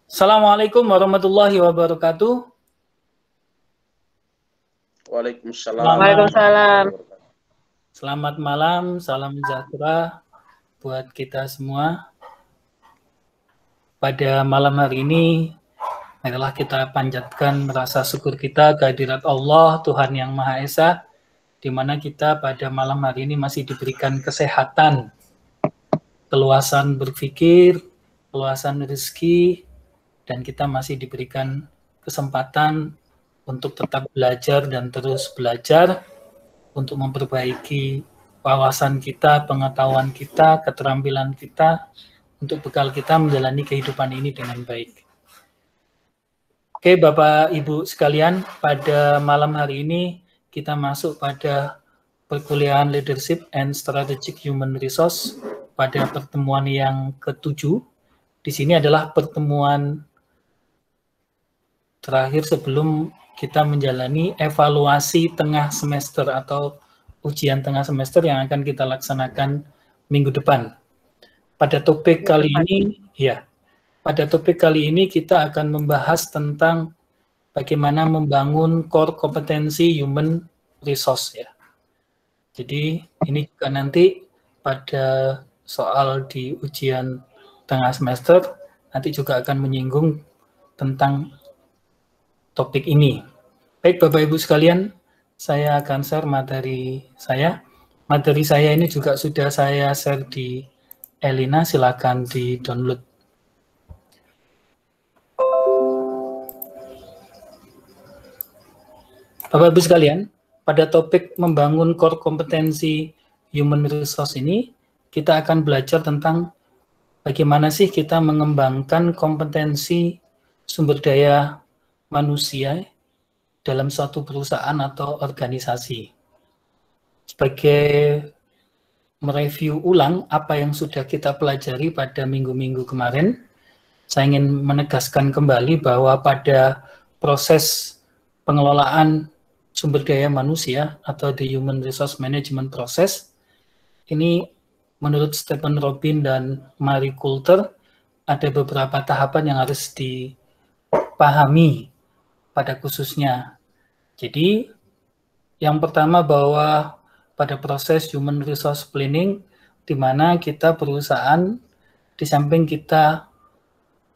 Assalamualaikum warahmatullahi wabarakatuh. Waalaikumsalam. Waalaikumsalam. Selamat malam, salam sejahtera buat kita semua. Pada malam hari ini, marilah kita panjatkan rasa syukur kita kehadirat Allah, Tuhan Yang Maha Esa, di mana kita pada malam hari ini masih diberikan kesehatan, keluasan berpikir, keluasan rezeki, dan kita masih diberikan kesempatan untuk tetap belajar dan terus belajar untuk memperbaiki wawasan kita, pengetahuan kita, keterampilan kita, untuk bekal kita menjalani kehidupan ini dengan baik. Oke, Bapak Ibu sekalian, pada malam hari ini kita masuk pada perkuliahan Leadership and Strategic Human Resource pada pertemuan yang ke-7. Di sini adalah pertemuan terakhir sebelum kita menjalani evaluasi tengah semester atau ujian tengah semester yang akan kita laksanakan minggu depan. Pada topik kali ini, kita akan membahas tentang bagaimana membangun core kompetensi human resource ya. Jadi ini juga nanti pada soal di ujian tengah semester nanti juga akan menyinggung tentang topik ini. Baik Bapak Ibu sekalian, saya akan share materi saya. Materi saya ini juga sudah saya share di Elina, silakan di-download. Bapak Ibu sekalian, pada topik membangun core kompetensi human resource ini, kita akan belajar tentang bagaimana sih kita mengembangkan kompetensi sumber daya manusia dalam suatu perusahaan atau organisasi. Sebagai mereview ulang apa yang sudah kita pelajari pada minggu-minggu kemarin, saya ingin menegaskan kembali bahwa pada proses pengelolaan sumber daya manusia atau the human resource management process, ini menurut Stephen Robin dan Marie Coulter ada beberapa tahapan yang harus dipahami pada khususnya. Jadi yang pertama bahwa pada proses human resource planning, di mana kita perusahaan di samping kita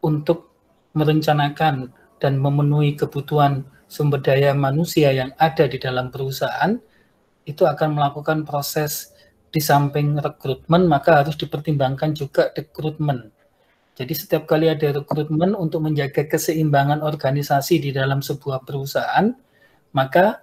untuk merencanakan dan memenuhi kebutuhan sumber daya manusia yang ada di dalam perusahaan, itu akan melakukan proses di samping rekrutmen, maka harus dipertimbangkan juga rekrutmen. Jadi setiap kali ada rekrutmen untuk menjaga keseimbangan organisasi di dalam sebuah perusahaan, maka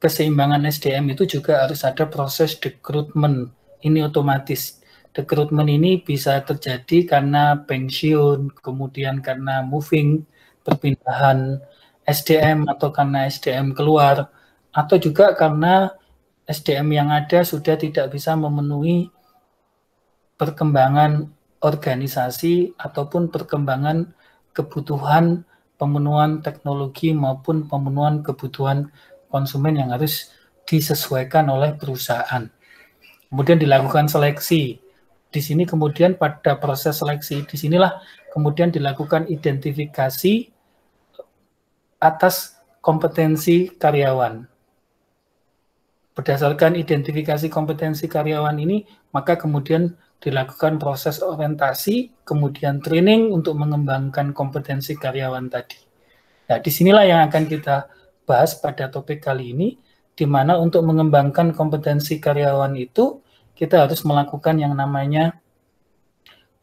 keseimbangan SDM itu juga harus ada proses rekrutmen. Ini otomatis. Rekrutmen ini bisa terjadi karena pensiun, kemudian karena moving, perpindahan SDM atau karena SDM keluar, atau juga karena SDM yang ada sudah tidak bisa memenuhi perkembangan organisasi ataupun perkembangan kebutuhan pemenuhan teknologi maupun pemenuhan kebutuhan konsumen yang harus disesuaikan oleh perusahaan. Kemudian dilakukan seleksi. Di sini kemudian pada proses seleksi, disinilah kemudian dilakukan identifikasi atas kompetensi karyawan. Berdasarkan identifikasi kompetensi karyawan ini, maka kemudian dilakukan proses orientasi, kemudian training untuk mengembangkan kompetensi karyawan tadi. Nah, disinilah yang akan kita bahas pada topik kali ini, di mana untuk mengembangkan kompetensi karyawan itu, kita harus melakukan yang namanya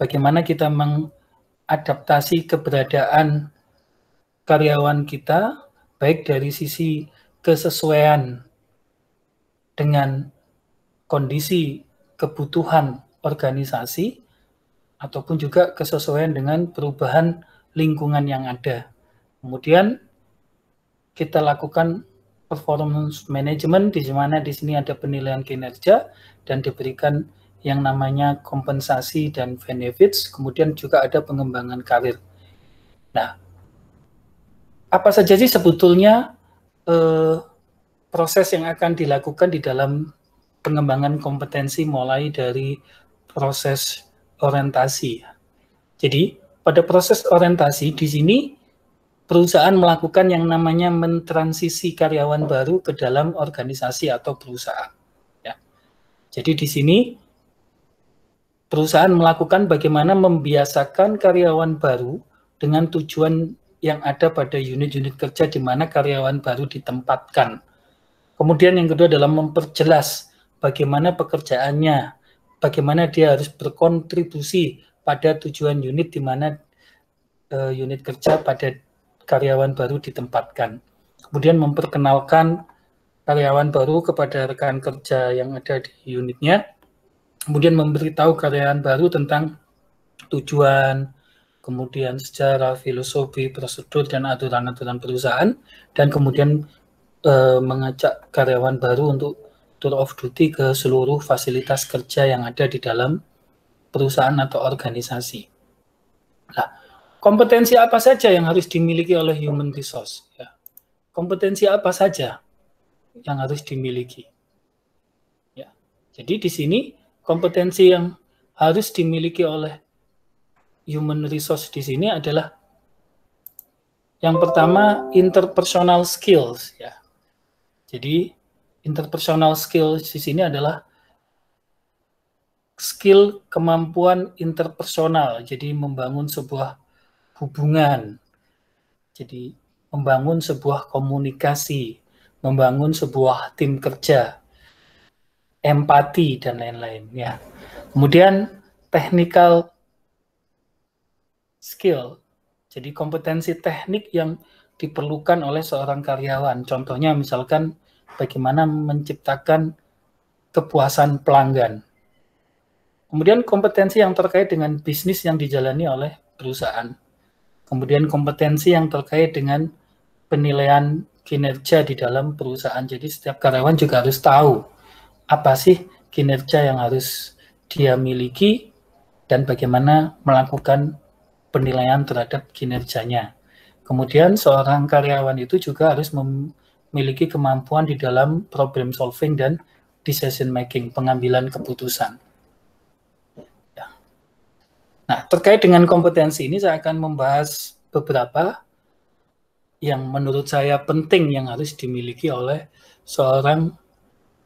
bagaimana kita mengadaptasi keberadaan karyawan kita, baik dari sisi kesesuaian dengan kondisi kebutuhan organisasi, ataupun juga kesesuaian dengan perubahan lingkungan yang ada. Kemudian kita lakukan performance management, di mana di sini ada penilaian kinerja dan diberikan yang namanya kompensasi dan benefits, kemudian juga ada pengembangan karir. Nah, apa saja sih sebetulnya proses yang akan dilakukan di dalam pengembangan kompetensi mulai dari proses orientasi. Jadi pada proses orientasi di sini perusahaan melakukan yang namanya mentransisi karyawan baru ke dalam organisasi atau perusahaan. Ya. Jadi di sini perusahaan melakukan bagaimana membiasakan karyawan baru dengan tujuan yang ada pada unit-unit kerja di mana karyawan baru ditempatkan. Kemudian yang kedua adalah memperjelas bagaimana pekerjaannya, bagaimana dia harus berkontribusi pada tujuan unit di mana unit kerja pada karyawan baru ditempatkan. Kemudian memperkenalkan karyawan baru kepada rekan kerja yang ada di unitnya. Kemudian memberitahu karyawan baru tentang tujuan, kemudian sejarah, filosofi, prosedur, dan aturan-aturan perusahaan, dan kemudian mengajak karyawan baru untuk tour of duty ke seluruh fasilitas kerja yang ada di dalam perusahaan atau organisasi. Nah, kompetensi apa saja yang harus dimiliki oleh human resource? Ya. Kompetensi apa saja yang harus dimiliki? Ya. Jadi di sini kompetensi yang harus dimiliki oleh human resource di sini adalah yang pertama interpersonal skills. Ya. Jadi interpersonal skills di sini adalah skill kemampuan interpersonal. Jadi membangun sebuah hubungan. Jadi membangun sebuah komunikasi, membangun sebuah tim kerja, empati dan lain-lain. Ya. Kemudian technical skill. Jadi kompetensi teknik yang diperlukan oleh seorang karyawan. Contohnya misalkan bagaimana menciptakan kepuasan pelanggan. Kemudian kompetensi yang terkait dengan bisnis yang dijalani oleh perusahaan. Kemudian kompetensi yang terkait dengan penilaian kinerja di dalam perusahaan. Jadi setiap karyawan juga harus tahu apa sih kinerja yang harus dia miliki dan bagaimana melakukan penilaian terhadap kinerjanya. Kemudian seorang karyawan itu juga harus memiliki kemampuan di dalam problem solving dan decision making, pengambilan keputusan. Ya. Nah, terkait dengan kompetensi ini saya akan membahas beberapa yang menurut saya penting yang harus dimiliki oleh seorang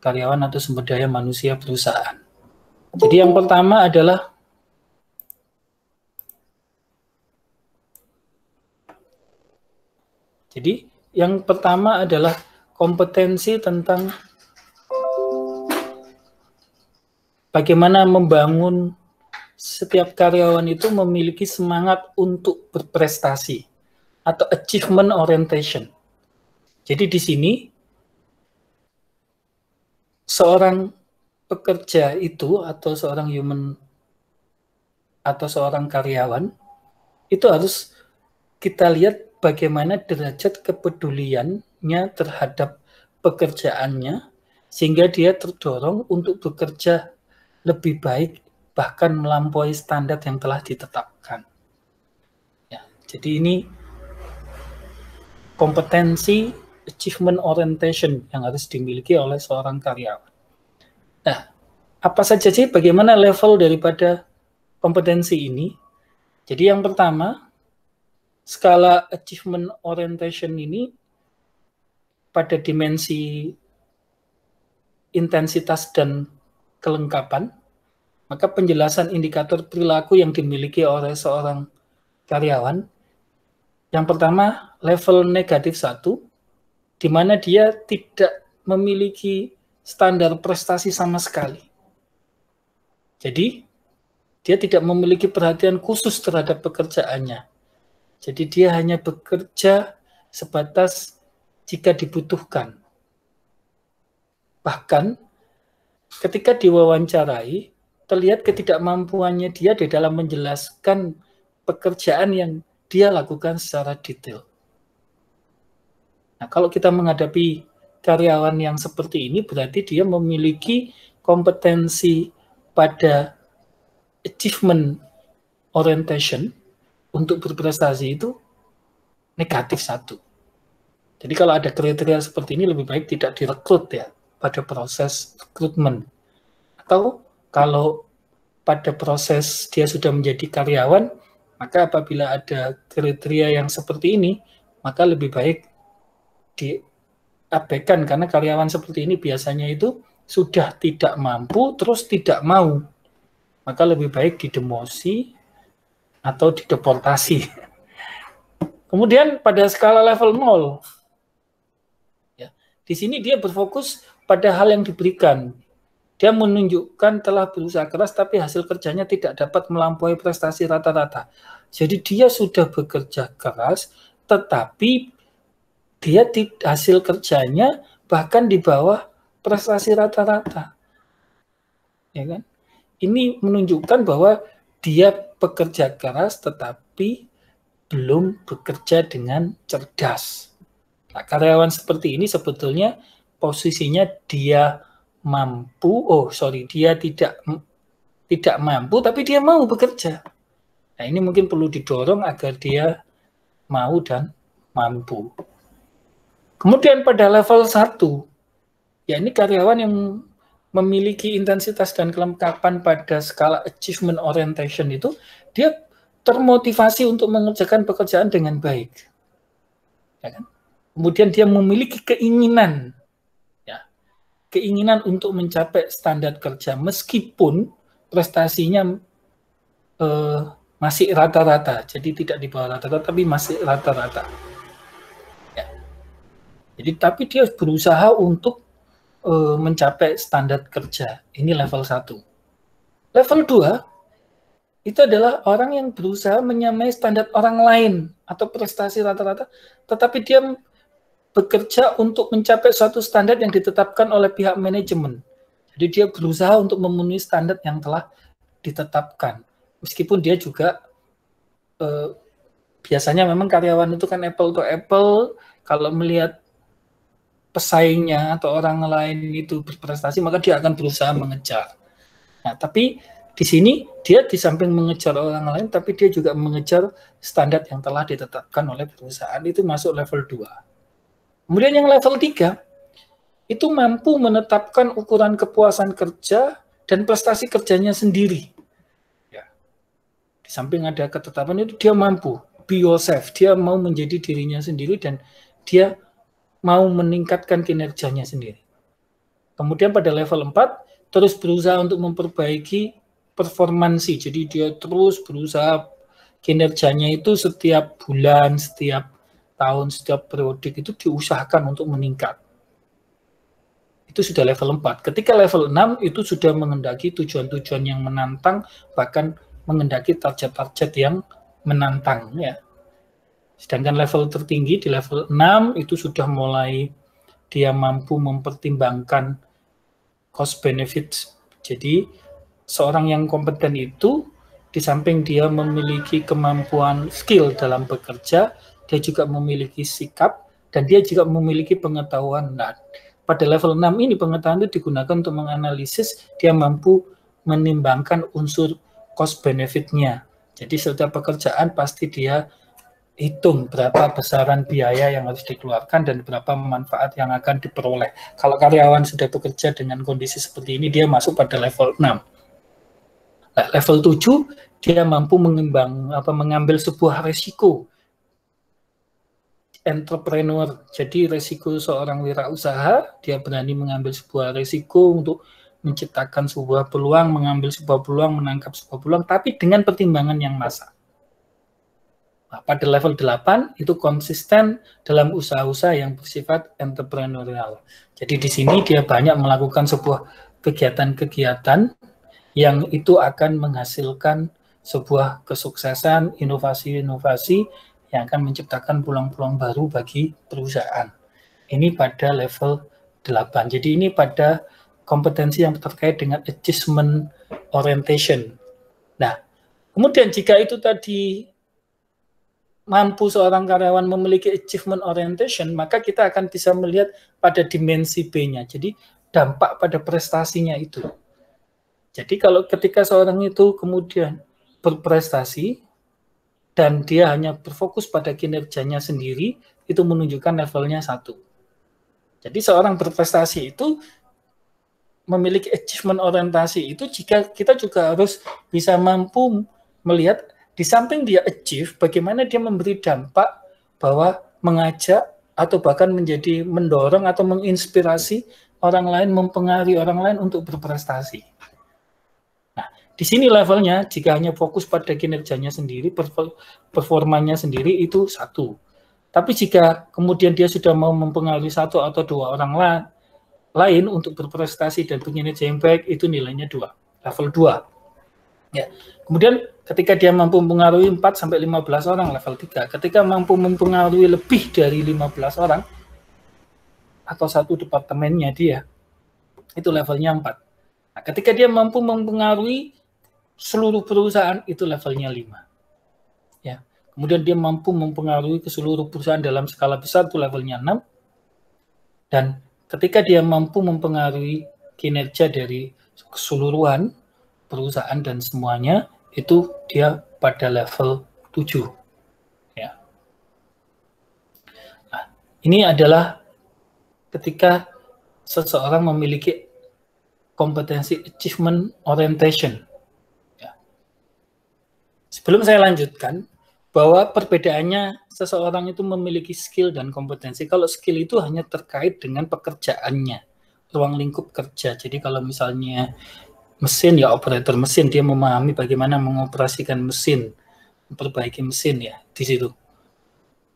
karyawan atau sumber daya manusia perusahaan. Jadi yang pertama adalah kompetensi tentang bagaimana membangun setiap karyawan itu memiliki semangat untuk berprestasi atau achievement orientation. Jadi di sini seorang pekerja itu atau seorang human atau seorang karyawan itu harus kita lihat bagaimana derajat kepeduliannya terhadap pekerjaannya sehingga dia terdorong untuk bekerja lebih baik bahkan melampaui standar yang telah ditetapkan. Ya, jadi ini kompetensi achievement orientation yang harus dimiliki oleh seorang karyawan. Nah, apa saja sih bagaimana level daripada kompetensi ini? Jadi yang pertama, skala achievement orientation ini pada dimensi intensitas dan kelengkapan, maka penjelasan indikator perilaku yang dimiliki oleh seorang karyawan, yang pertama level negatif 1, di mana dia tidak memiliki standar prestasi sama sekali. Jadi, dia tidak memiliki perhatian khusus terhadap pekerjaannya. Jadi dia hanya bekerja sebatas jika dibutuhkan. Bahkan ketika diwawancarai, terlihat ketidakmampuannya dia di dalam menjelaskan pekerjaan yang dia lakukan secara detail. Nah, kalau kita menghadapi karyawan yang seperti ini, berarti dia memiliki kompetensi pada achievement orientation untuk berprestasi itu negatif 1. Jadi kalau ada kriteria seperti ini lebih baik tidak direkrut ya pada proses rekrutmen. Atau kalau pada proses dia sudah menjadi karyawan, Maka apabila ada kriteria yang seperti ini, maka lebih baik diabaikan, karena karyawan seperti ini biasanya itu sudah tidak mampu, terus tidak mau. Maka lebih baik didemosi atau dideportasi. Kemudian pada skala level 0, ya, di sini dia berfokus pada hal yang diberikan. Dia menunjukkan telah berusaha keras tapi hasil kerjanya tidak dapat melampaui prestasi rata-rata. Jadi dia sudah bekerja keras tetapi dia hasil kerjanya bahkan di bawah prestasi rata-rata. Ya kan? Ini menunjukkan bahwa dia bekerja keras tetapi belum bekerja dengan cerdas. Nah, karyawan seperti ini sebetulnya posisinya dia dia tidak mampu, tapi dia mau bekerja. Nah, ini mungkin perlu didorong agar dia mau dan mampu. Kemudian pada level 1, ya ini karyawan yang memiliki intensitas dan kelengkapan pada skala achievement orientation itu, dia termotivasi untuk mengerjakan pekerjaan dengan baik. Ya kan? Kemudian dia memiliki keinginan untuk mencapai standar kerja meskipun prestasinya masih rata-rata, jadi tidak di bawah rata-rata tapi masih rata-rata. Ya. Jadi tapi dia berusaha untuk mencapai standar kerja. Ini level 1. Level 2 itu adalah orang yang berusaha menyamai standar orang lain atau prestasi rata-rata, tetapi dia bekerja untuk mencapai suatu standar yang ditetapkan oleh pihak manajemen. Jadi dia berusaha untuk memenuhi standar yang telah ditetapkan. Meskipun dia juga biasanya memang karyawan itu kan apple to apple, kalau melihat pesaingnya atau orang lain itu berprestasi, maka dia akan berusaha mengejar. Nah, tapi di sini dia di samping mengejar orang lain, tapi dia juga mengejar standar yang telah ditetapkan oleh perusahaan. Itu masuk level 2. Kemudian yang level 3, itu mampu menetapkan ukuran kepuasan kerja dan prestasi kerjanya sendiri. Ya. Di samping ada ketetapan itu, dia mampu, be yourself, dia mau menjadi dirinya sendiri dan dia mau meningkatkan kinerjanya sendiri. Kemudian pada level 4, terus berusaha untuk memperbaiki performansi, jadi dia terus berusaha kinerjanya itu setiap bulan, setiap tahun, setiap periode itu diusahakan untuk meningkat. Itu sudah level 4. Ketika level 6 itu sudah mengendaki tujuan-tujuan yang menantang, bahkan mengendaki target-target yang menantang. Ya. Sedangkan level tertinggi di level 6 itu sudah mulai dia mampu mempertimbangkan cost benefit. Jadi seorang yang kompeten itu di samping dia memiliki kemampuan skill dalam bekerja, dia juga memiliki sikap, dan dia juga memiliki pengetahuan. Nah, pada level 6 ini pengetahuan itu digunakan untuk menganalisis, dia mampu menimbangkan unsur cost benefit-nya. Jadi setiap pekerjaan pasti dia hitung berapa besaran biaya yang harus dikeluarkan dan berapa manfaat yang akan diperoleh. Kalau karyawan sudah bekerja dengan kondisi seperti ini, dia masuk pada level 6. Nah, level 7, dia mampu mengambil sebuah resiko. Entrepreneur, jadi resiko seorang wirausaha, dia berani mengambil sebuah resiko untuk menciptakan sebuah peluang, mengambil sebuah peluang, menangkap sebuah peluang, tapi dengan pertimbangan yang masak. Nah, pada level 8 itu konsisten dalam usaha-usaha yang bersifat entrepreneurial. Jadi di sini dia banyak melakukan sebuah kegiatan-kegiatan yang itu akan menghasilkan sebuah kesuksesan, inovasi-inovasi yang akan menciptakan peluang-peluang baru bagi perusahaan. Ini pada level 8. Jadi ini pada kompetensi yang terkait dengan achievement orientation. Nah, kemudian jika itu tadi mampu seorang karyawan memiliki achievement orientation, maka kita akan bisa melihat pada dimensi B-nya. Jadi dampak pada prestasinya itu. Jadi kalau ketika seorang itu kemudian berprestasi, dan dia hanya berfokus pada kinerjanya sendiri, itu menunjukkan levelnya 1. Jadi seorang berprestasi itu memiliki achievement orientasi itu, jika kita juga harus bisa mampu melihat di samping dia achieve, bagaimana dia memberi dampak bahwa mengajak atau bahkan menjadi mendorong atau menginspirasi orang lain, mempengaruhi orang lain untuk berprestasi. Nah, di sini levelnya jika hanya fokus pada kinerjanya sendiri, performanya sendiri itu satu. Tapi jika kemudian dia sudah mau mempengaruhi satu atau dua orang lain untuk berprestasi dan berkinerja yang baik, itu nilainya 2, level 2. Ya. Kemudian ketika dia mampu mempengaruhi 4-15 orang, level 3. Ketika mampu mempengaruhi lebih dari 15 orang atau satu departemennya dia, itu levelnya 4. Nah, ketika dia mampu mempengaruhi seluruh perusahaan, itu levelnya 5. Ya. Kemudian dia mampu mempengaruhi ke seluruh perusahaan dalam skala besar, itu levelnya 6. Dan ketika dia mampu mempengaruhi kinerja dari keseluruhan perusahaan dan semuanya, itu dia pada level 7. Ya. Nah, ini adalah ketika seseorang memiliki kompetensi achievement orientation. Ya. Sebelum saya lanjutkan, bahwa perbedaannya seseorang itu memiliki skill dan kompetensi. Kalau skill itu hanya terkait dengan pekerjaannya, ruang lingkup kerja. Jadi kalau misalnya mesin, ya operator mesin, dia memahami bagaimana mengoperasikan mesin, memperbaiki mesin, ya di situ.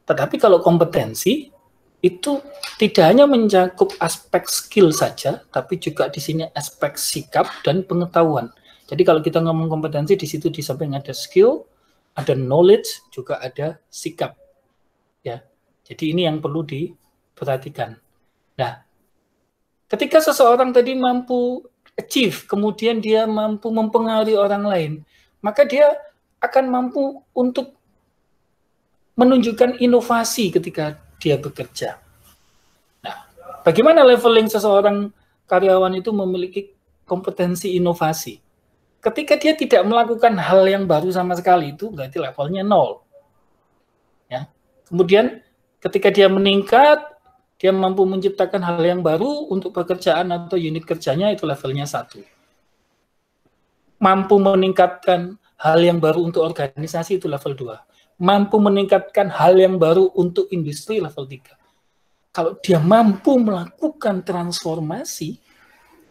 Tetapi kalau kompetensi itu tidak hanya mencakup aspek skill saja, tapi juga di sini aspek sikap dan pengetahuan. Jadi kalau kita ngomong kompetensi, di situ di samping ada skill, ada knowledge, juga ada sikap. Ya, jadi ini yang perlu diperhatikan. Nah, ketika seseorang tadi mampu achieve, kemudian dia mampu mempengaruhi orang lain, maka dia akan mampu untuk menunjukkan inovasi ketika dia bekerja. Nah, bagaimana leveling seseorang karyawan itu memiliki kompetensi inovasi? Ketika dia tidak melakukan hal yang baru sama sekali, itu berarti levelnya 0. Ya. Kemudian ketika dia meningkat, dia mampu menciptakan hal yang baru untuk pekerjaan atau unit kerjanya, itu levelnya 1. Mampu meningkatkan hal yang baru untuk organisasi, itu level 2. Mampu meningkatkan hal yang baru untuk industri, level 3. Kalau dia mampu melakukan transformasi,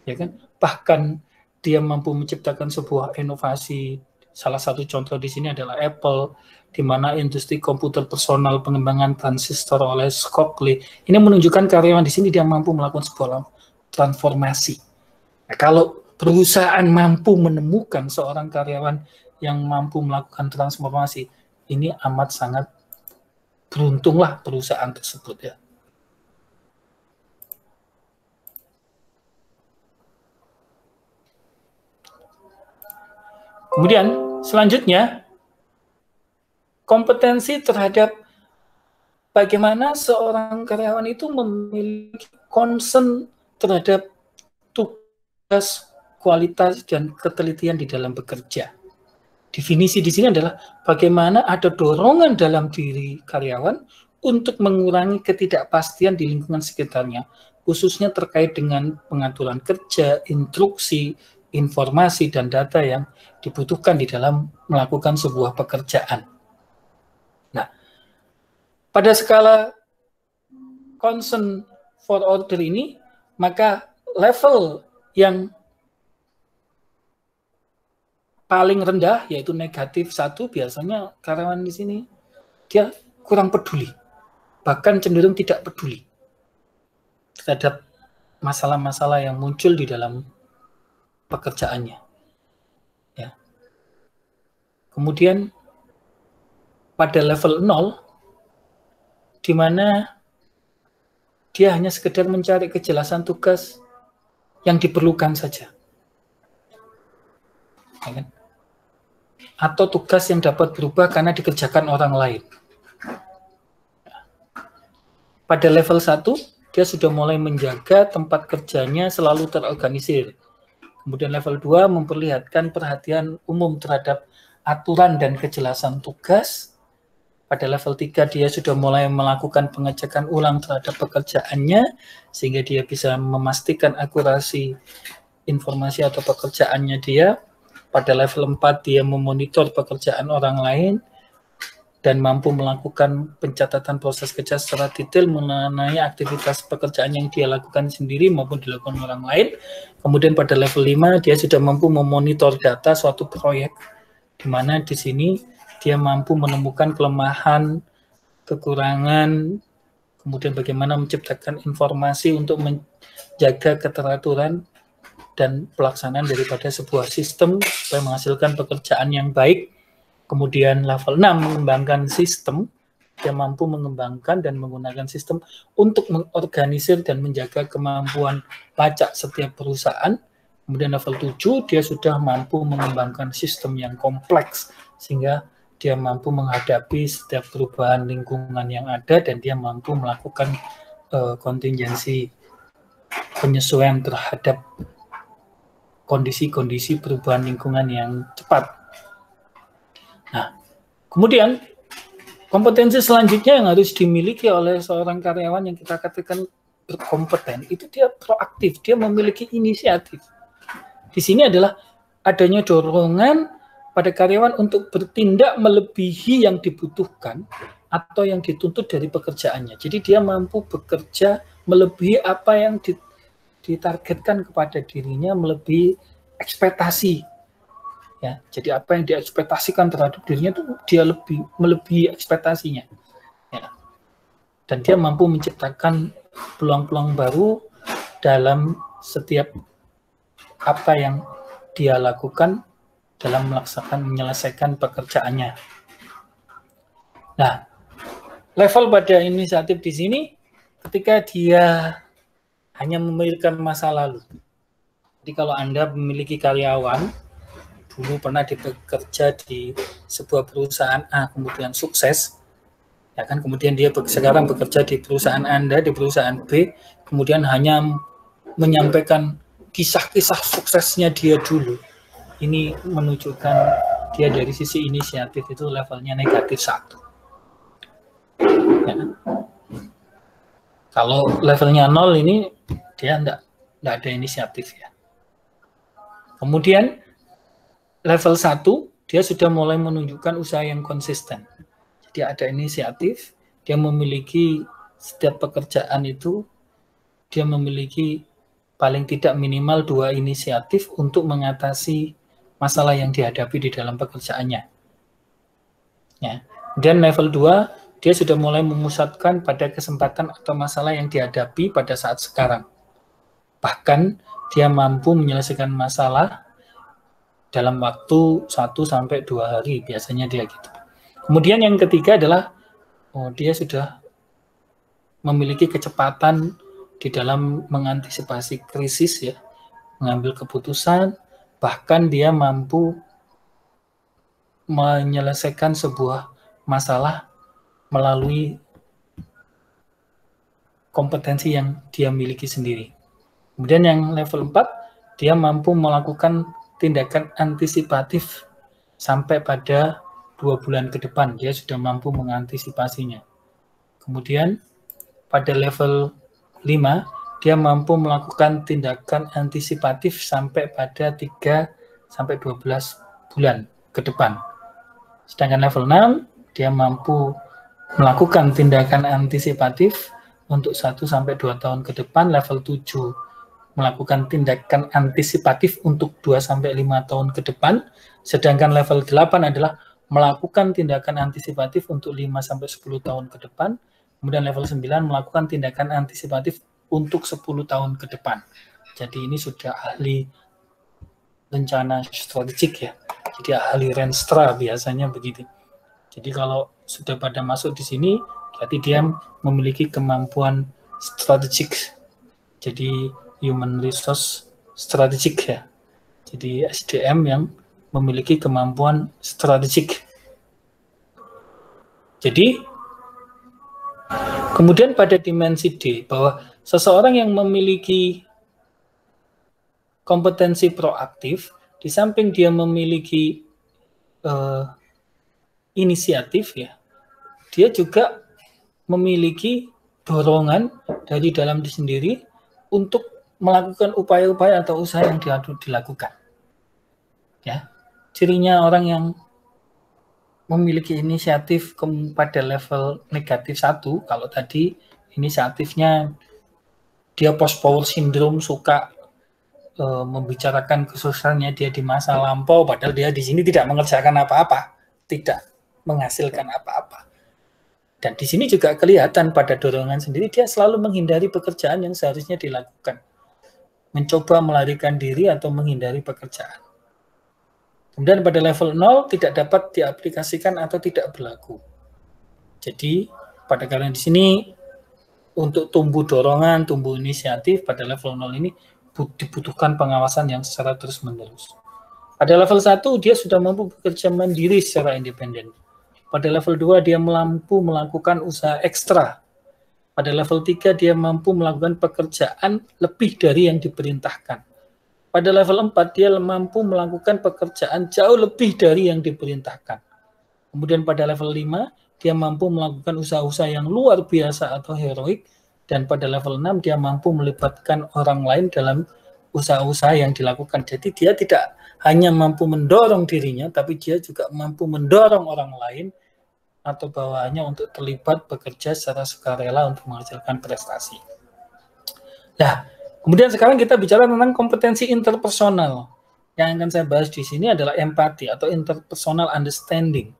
ya kan, bahkan dia mampu menciptakan sebuah inovasi. Salah satu contoh di sini adalah Apple, di mana industri komputer personal pengembangan transistor oleh Shockley. Ini menunjukkan karyawan di sini dia mampu melakukan sebuah transformasi. Nah, kalau perusahaan mampu menemukan seorang karyawan yang mampu melakukan transformasi, ini amat sangat beruntunglah perusahaan tersebut, ya. Kemudian selanjutnya, kompetensi terhadap bagaimana seorang karyawan itu memiliki concern terhadap tugas, kualitas, dan ketelitian di dalam bekerja. Definisi di sini adalah bagaimana ada dorongan dalam diri karyawan untuk mengurangi ketidakpastian di lingkungan sekitarnya, khususnya terkait dengan pengaturan kerja, instruksi, informasi, dan data yang dibutuhkan di dalam melakukan sebuah pekerjaan. Nah, pada skala concern for order ini, maka level yang paling rendah, yaitu negatif 1, biasanya karyawan di sini dia kurang peduli, bahkan cenderung tidak peduli terhadap masalah-masalah yang muncul di dalam pekerjaannya. Ya. Kemudian pada level 0, di mana dia hanya sekedar mencari kejelasan tugas yang diperlukan saja. Ya kan? Atau tugas yang dapat berubah karena dikerjakan orang lain. Pada level 1, dia sudah mulai menjaga tempat kerjanya selalu terorganisir. Kemudian level 2 memperlihatkan perhatian umum terhadap aturan dan kejelasan tugas. Pada level 3 dia sudah mulai melakukan pengecekan ulang terhadap pekerjaannya, sehingga dia bisa memastikan akurasi informasi atau pekerjaannya dia. pada level 4 dia memonitor pekerjaan orang lain dan mampu melakukan pencatatan proses kerja secara detail mengenai aktivitas pekerjaan yang dia lakukan sendiri maupun dilakukan orang lain. Kemudian pada level 5 dia sudah mampu memonitor data suatu proyek, di mana di sini dia mampu menemukan kelemahan, kekurangan, kemudian bagaimana menciptakan informasi untuk menjaga keteraturan dan pelaksanaan daripada sebuah sistem supaya menghasilkan pekerjaan yang baik. Kemudian level 6 mengembangkan sistem, dia mampu mengembangkan dan menggunakan sistem untuk mengorganisir dan menjaga kemampuan pajak setiap perusahaan. Kemudian level 7 dia sudah mampu mengembangkan sistem yang kompleks sehingga dia mampu menghadapi setiap perubahan lingkungan yang ada dan dia mampu melakukan kontingensi penyesuaian terhadap kondisi-kondisi perubahan lingkungan yang cepat. Nah, kemudian kompetensi selanjutnya yang harus dimiliki oleh seorang karyawan yang kita katakan berkompeten, itu dia proaktif, dia memiliki inisiatif. Di sini adalah adanya dorongan pada karyawan untuk bertindak melebihi yang dibutuhkan atau yang dituntut dari pekerjaannya. Jadi dia mampu bekerja melebihi apa yang ditargetkan kepada dirinya, melebihi ekspektasi. Ya, jadi apa yang diekspektasikan terhadap dirinya itu dia melebihi ekspektasinya. Ya. Dan dia mampu menciptakan peluang-peluang baru dalam setiap apa yang dia lakukan dalam menyelesaikan pekerjaannya. Nah, level pada inisiatif di sini ketika dia hanya memikirkan masa lalu. Jadi kalau Anda memiliki karyawan dulu pernah bekerja di sebuah perusahaan A, kemudian sukses, ya kan, kemudian dia sekarang bekerja di perusahaan Anda, di perusahaan B, kemudian hanya menyampaikan kisah-kisah suksesnya dia dulu. Ini menunjukkan dia dari sisi inisiatif itu levelnya negatif 1. Ya. Kalau levelnya 0 ini dia enggak ada inisiatif ya. Kemudian level 1, dia sudah mulai menunjukkan usaha yang konsisten. Jadi ada inisiatif, dia memiliki setiap pekerjaan itu, dia memiliki paling tidak minimal 2 inisiatif untuk mengatasi masalah yang dihadapi di dalam pekerjaannya. Ya. Dan level 2, dia sudah mulai memusatkan pada kesempatan atau masalah yang dihadapi pada saat sekarang. Bahkan dia mampu menyelesaikan masalah dalam waktu 1-2 hari, biasanya dia gitu. Kemudian yang ketiga adalah dia sudah memiliki kecepatan di dalam mengantisipasi krisis ya, mengambil keputusan, bahkan dia mampu menyelesaikan sebuah masalah melalui kompetensi yang dia miliki sendiri. Kemudian yang level 4, dia mampu melakukan tindakan antisipatif sampai pada 2 bulan ke depan, dia sudah mampu mengantisipasinya. Kemudian pada level 5, dia mampu melakukan tindakan antisipatif sampai pada 3-12 bulan ke depan. Sedangkan level 6, dia mampu melakukan tindakan antisipatif untuk 1-2 tahun ke depan. Level 7, melakukan tindakan antisipatif untuk 2-5 tahun ke depan, sedangkan level 8 adalah melakukan tindakan antisipatif untuk 5-10 tahun ke depan, kemudian level 9 melakukan tindakan antisipatif untuk 10 tahun ke depan. Jadi ini sudah ahli rencana strategik ya, jadi ahli Renstra biasanya begitu. Jadi kalau sudah pada masuk di sini, berarti dia memiliki kemampuan strategik, jadi human resource strategik ya. Jadi SDM yang memiliki kemampuan strategik. Jadi kemudian pada dimensi D, bahwa seseorang yang memiliki kompetensi proaktif, di samping dia memiliki inisiatif ya, dia juga memiliki dorongan dari dalam diri sendiri untuk melakukan upaya-upaya atau usaha yang dilakukan. Ya, cirinya orang yang memiliki inisiatif pada level negatif 1, kalau tadi inisiatifnya dia post power syndrome, suka membicarakan kesusahannya dia di masa lampau, padahal dia di sini tidak mengerjakan apa-apa, tidak menghasilkan apa-apa. Dan di sini juga kelihatan pada dorongan sendiri, dia selalu menghindari pekerjaan yang seharusnya dilakukan, mencoba melarikan diri atau menghindari pekerjaan. Kemudian pada level 0 tidak dapat diaplikasikan atau tidak berlaku. Jadi pada kalian di sini untuk tumbuh dorongan, tumbuh inisiatif pada level 0 ini dibutuhkan pengawasan yang secara terus-menerus. Pada level 1 dia sudah mampu bekerja mandiri secara independen. Pada level 2 dia mampu melakukan usaha ekstra. Pada level 3 dia mampu melakukan pekerjaan lebih dari yang diperintahkan. Pada level 4, dia mampu melakukan pekerjaan jauh lebih dari yang diperintahkan. Kemudian pada level 5, dia mampu melakukan usaha-usaha yang luar biasa atau heroik. Dan pada level 6, dia mampu melibatkan orang lain dalam usaha-usaha yang dilakukan. Jadi dia tidak hanya mampu mendorong dirinya, tapi dia juga mampu mendorong orang lain atau bawahannya untuk terlibat bekerja secara sukarela untuk menghasilkan prestasi. Nah, kemudian sekarang kita bicara tentang kompetensi interpersonal. Yang akan saya bahas di sini adalah empati atau interpersonal understanding.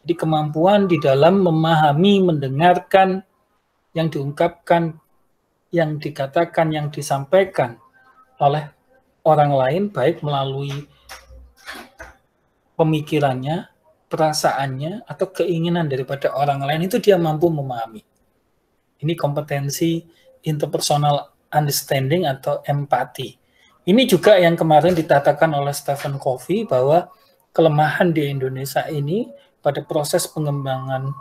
Jadi kemampuan di dalam memahami, mendengarkan yang diungkapkan, yang dikatakan, yang disampaikan oleh orang lain, baik melalui pemikirannya, perasaannya, atau keinginan daripada orang lain, itu dia mampu memahami. Ini kompetensi interpersonal understanding atau empati. Ini juga yang kemarin dikatakan oleh Stephen Covey bahwa kelemahan di Indonesia ini pada proses pengembangan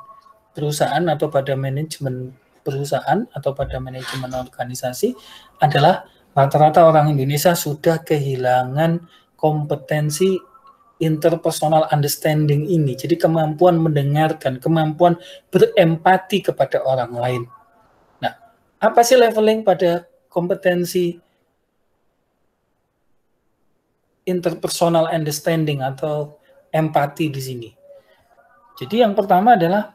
perusahaan atau pada manajemen perusahaan atau pada manajemen organisasi adalah rata-rata orang Indonesia sudah kehilangan kompetensi interpersonal understanding ini. Jadi kemampuan mendengarkan, kemampuan berempati kepada orang lain. Nah, apa sih leveling pada kompetensi interpersonal understanding atau empati di sini? Jadi yang pertama adalah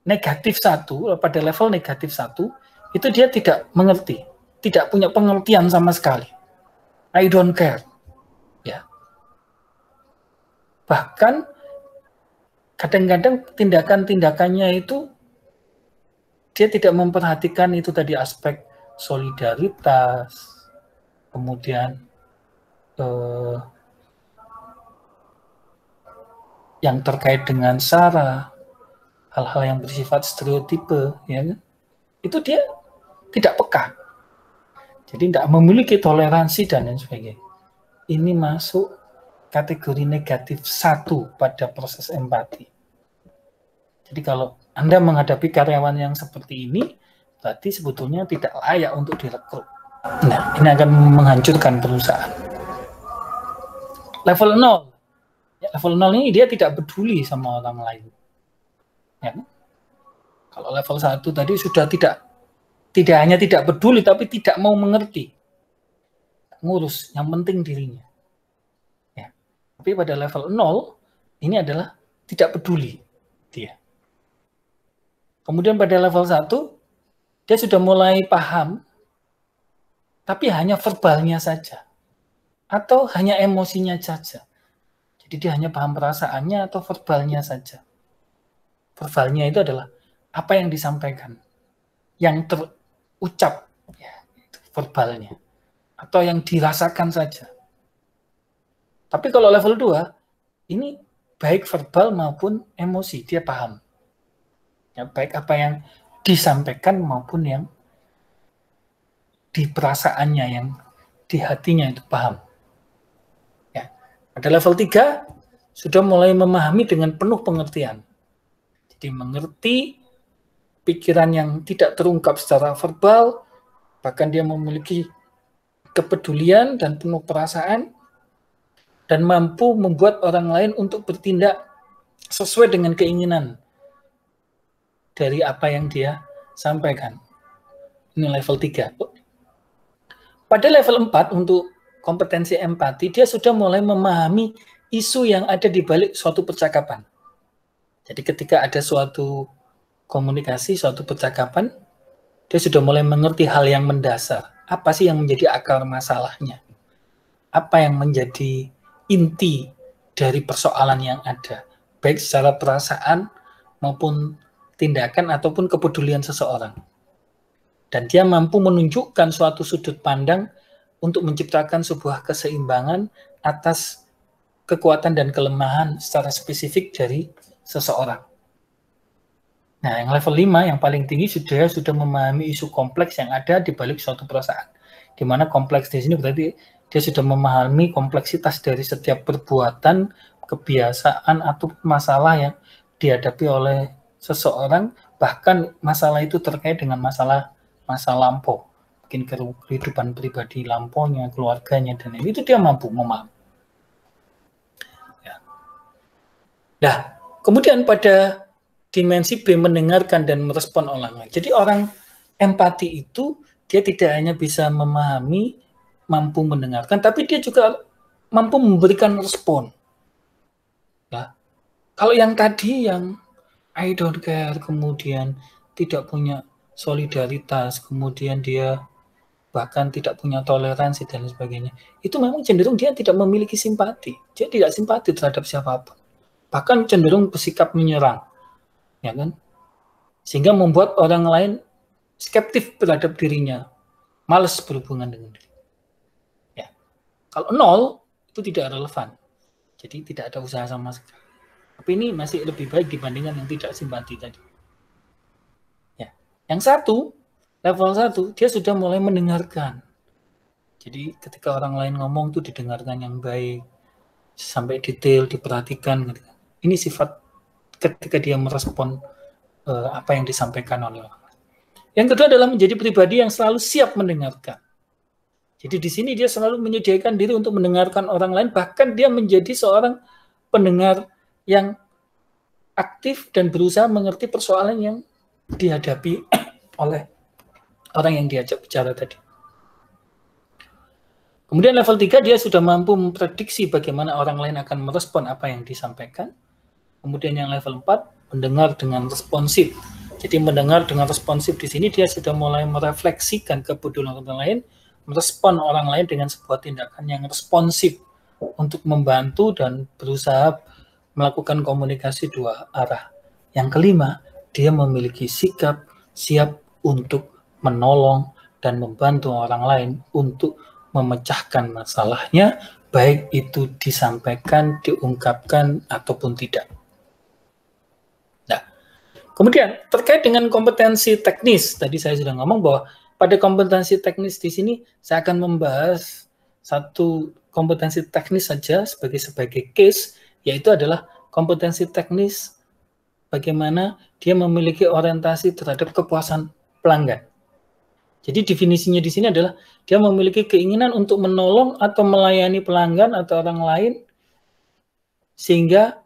negatif 1, pada level negatif 1, itu dia tidak mengerti, tidak punya pengertian sama sekali. I don't care. Ya. Bahkan kadang-kadang tindakan-tindakannya itu dia tidak memperhatikan itu tadi aspek solidaritas, kemudian yang terkait dengan SARA, hal-hal yang bersifat stereotipe, ya kan? Itu dia tidak peka. Jadi tidak memiliki toleransi dan lain sebagainya. Ini masuk kategori negatif 1 pada proses empati. Jadi kalau Anda menghadapi karyawan yang seperti ini, berarti sebetulnya tidak layak untuk direkrut. Nah, ini akan menghancurkan perusahaan. Level 0. Ya, level 0 ini dia tidak peduli sama orang lain. Ya. Kalau level 1 tadi sudah tidak hanya tidak peduli, tapi tidak mau mengerti. Ngurus, yang penting dirinya. Ya. Tapi pada level 0, ini adalah tidak peduli dia. Kemudian pada level 1, dia sudah mulai paham, tapi hanya verbalnya saja. Atau hanya emosinya saja. Jadi dia hanya paham perasaannya atau verbalnya saja. Verbalnya itu adalah apa yang disampaikan, yang terucap, ya, itu verbalnya. Atau yang dirasakan saja. Tapi kalau level 2, ini baik verbal maupun emosi, dia paham. Ya, baik apa yang disampaikan maupun yang di perasaannya, yang di hatinya itu paham. Ya. Pada level 3 sudah mulai memahami dengan penuh pengertian. Jadi mengerti pikiran yang tidak terungkap secara verbal, bahkan dia memiliki kepedulian dan penuh perasaan, dan mampu membuat orang lain untuk bertindak sesuai dengan keinginan dari apa yang dia sampaikan. Ini level 3. Pada level 4 untuk kompetensi empati, dia sudah mulai memahami isu yang ada di balik suatu percakapan. Jadi ketika ada suatu komunikasi, suatu percakapan, dia sudah mulai mengerti hal yang mendasar. Apa sih yang menjadi akar masalahnya? Apa yang menjadi inti dari persoalan yang ada, baik secara perasaan maupun tindakan ataupun kepedulian seseorang. Dan dia mampu menunjukkan suatu sudut pandang untuk menciptakan sebuah keseimbangan atas kekuatan dan kelemahan secara spesifik dari seseorang. Nah, yang level 5 yang paling tinggi sudah memahami isu kompleks yang ada di balik suatu perasaan. Di mana kompleks di sini berarti dia sudah memahami kompleksitas dari setiap perbuatan, kebiasaan atau masalah yang dihadapi oleh seseorang, bahkan masalah itu terkait dengan masa lampau, mungkin kehidupan pribadi lampaunya, keluarganya, dan itu dia mampu memahami. Ya. Nah, kemudian pada dimensi B, mendengarkan dan merespon orang lain. Jadi orang empati itu dia tidak hanya bisa memahami, mampu mendengarkan, tapi dia juga mampu memberikan respon. Ya. Kalau yang tadi yang I don't care, kemudian tidak punya solidaritas, kemudian dia bahkan tidak punya toleransi dan sebagainya, itu memang cenderung dia tidak memiliki simpati. Dia tidak simpati terhadap siapapun. Bahkan cenderung bersikap menyerang. Ya kan? Sehingga membuat orang lain skeptif terhadap dirinya, malas berhubungan dengan diri. Ya. Kalau 0 itu tidak relevan. Jadi tidak ada usaha sama sekali. Tapi ini masih lebih baik dibandingkan yang tidak simpati tadi. Ya. Yang satu, level 1, dia sudah mulai mendengarkan. Jadi ketika orang lain ngomong itu didengarkan yang baik, sampai detail, diperhatikan. Ini sifat ketika dia merespon apa yang disampaikan oleh orang lain. Yang kedua adalah menjadi pribadi yang selalu siap mendengarkan. Jadi di sini dia selalu menyediakan diri untuk mendengarkan orang lain, bahkan dia menjadi seorang pendengar yang aktif dan berusaha mengerti persoalan yang dihadapi oleh orang yang diajak bicara tadi. Kemudian level 3, dia sudah mampu memprediksi bagaimana orang lain akan merespon apa yang disampaikan. Kemudian yang level 4, mendengar dengan responsif. Jadi mendengar dengan responsif di sini dia sudah mulai merefleksikan kepedulian orang lain, merespon orang lain dengan sebuah tindakan yang responsif untuk membantu dan berusaha melakukan komunikasi dua arah. Yang kelima, dia memiliki sikap siap untuk menolong dan membantu orang lain untuk memecahkan masalahnya, baik itu disampaikan, diungkapkan, ataupun tidak. Nah, kemudian terkait dengan kompetensi teknis, tadi saya sudah ngomong bahwa pada kompetensi teknis di sini saya akan membahas satu kompetensi teknis saja sebagai case, yaitu adalah kompetensi teknis bagaimana dia memiliki orientasi terhadap kepuasan pelanggan. Jadi definisinya di sini adalah dia memiliki keinginan untuk menolong atau melayani pelanggan atau orang lain sehingga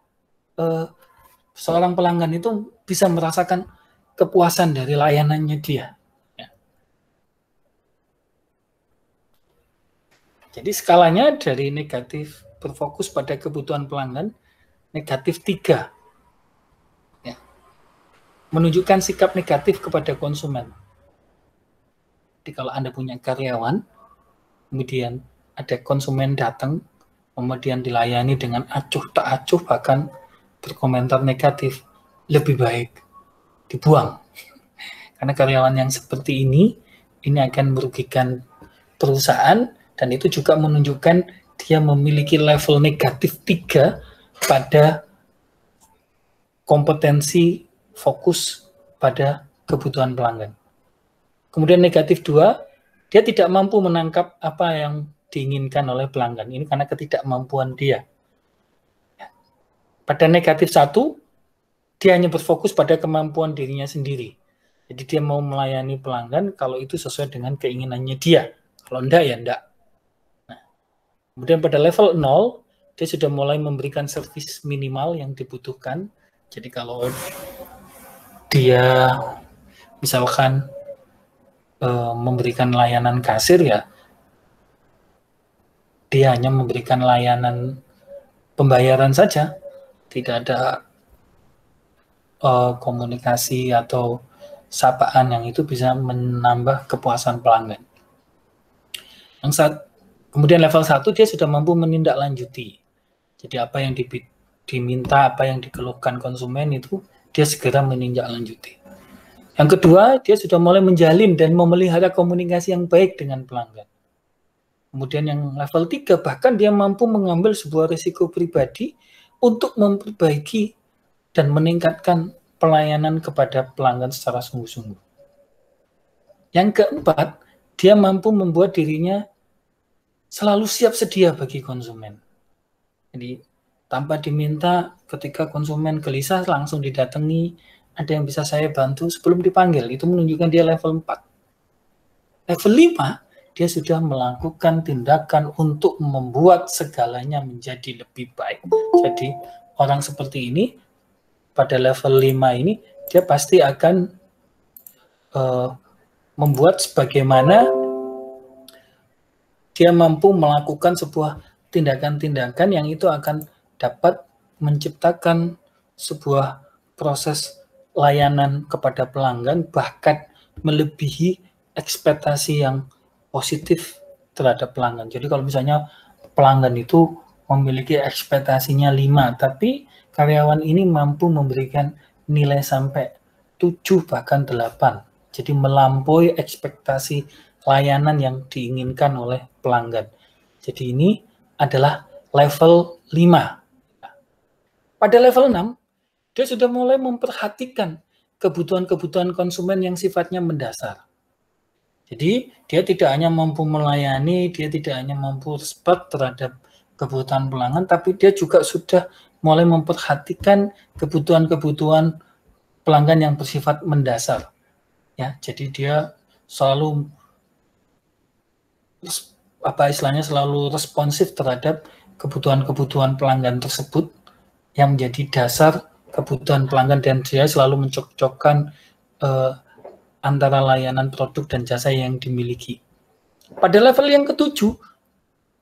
seorang pelanggan itu bisa merasakan kepuasan dari layanannya dia. Ya. Jadi skalanya dari negatif berfokus pada kebutuhan pelanggan, negatif 3. Ya. Menunjukkan sikap negatif kepada konsumen. Jadi kalau Anda punya karyawan, kemudian ada konsumen datang, kemudian dilayani dengan acuh tak acuh, bahkan berkomentar negatif, lebih baik dibuang. Karena karyawan yang seperti ini akan merugikan perusahaan, dan itu juga menunjukkan dia memiliki level negatif 3 pada kompetensi fokus pada kebutuhan pelanggan. Kemudian negatif 2, dia tidak mampu menangkap apa yang diinginkan oleh pelanggan. Ini karena ketidakmampuan dia. Pada negatif 1, dia hanya berfokus pada kemampuan dirinya sendiri. Jadi dia mau melayani pelanggan kalau itu sesuai dengan keinginannya dia. Kalau enggak, ya enggak. Nah, kemudian pada level 0, dia sudah mulai memberikan servis minimal yang dibutuhkan. Jadi kalau dia misalkan memberikan layanan kasir, ya dia hanya memberikan layanan pembayaran saja, tidak ada komunikasi atau sapaan yang itu bisa menambah kepuasan pelanggan. Kemudian level 1 dia sudah mampu menindaklanjuti. Jadi apa yang diminta, apa yang dikeluhkan konsumen itu dia segera menindaklanjuti. Yang kedua, dia sudah mulai menjalin dan memelihara komunikasi yang baik dengan pelanggan. Kemudian yang level 3, bahkan dia mampu mengambil sebuah risiko pribadi untuk memperbaiki dan meningkatkan pelayanan kepada pelanggan secara sungguh-sungguh. Yang keempat, dia mampu membuat dirinya selalu siap sedia bagi konsumen. Jadi tanpa diminta, ketika konsumen gelisah langsung didatangi, ada yang bisa saya bantu sebelum dipanggil. Itu menunjukkan dia level 4. Level 5, dia sudah melakukan tindakan untuk membuat segalanya menjadi lebih baik. Jadi orang seperti ini, pada level 5 ini, dia pasti akan membuat sebagaimana dia mampu melakukan sebuah tindakan-tindakan yang itu akan dapat menciptakan sebuah proses layanan kepada pelanggan, bahkan melebihi ekspektasi yang positif terhadap pelanggan. Jadi kalau misalnya pelanggan itu memiliki ekspektasinya 5, tapi karyawan ini mampu memberikan nilai sampai 7 bahkan 8. Jadi melampaui ekspektasi layanan yang diinginkan oleh pelanggan. Jadi ini adalah level 5. Pada level 6, dia sudah mulai memperhatikan kebutuhan-kebutuhan konsumen yang sifatnya mendasar. Jadi dia tidak hanya mampu melayani, dia tidak hanya mampu respect terhadap kebutuhan pelanggan, tapi dia juga sudah mulai memperhatikan kebutuhan-kebutuhan pelanggan yang bersifat mendasar. Ya, jadi dia selalu selalu responsif terhadap kebutuhan-kebutuhan pelanggan tersebut yang menjadi dasar kebutuhan pelanggan, dan dia selalu mencocokkan antara layanan produk dan jasa yang dimiliki. Pada level yang ketujuh,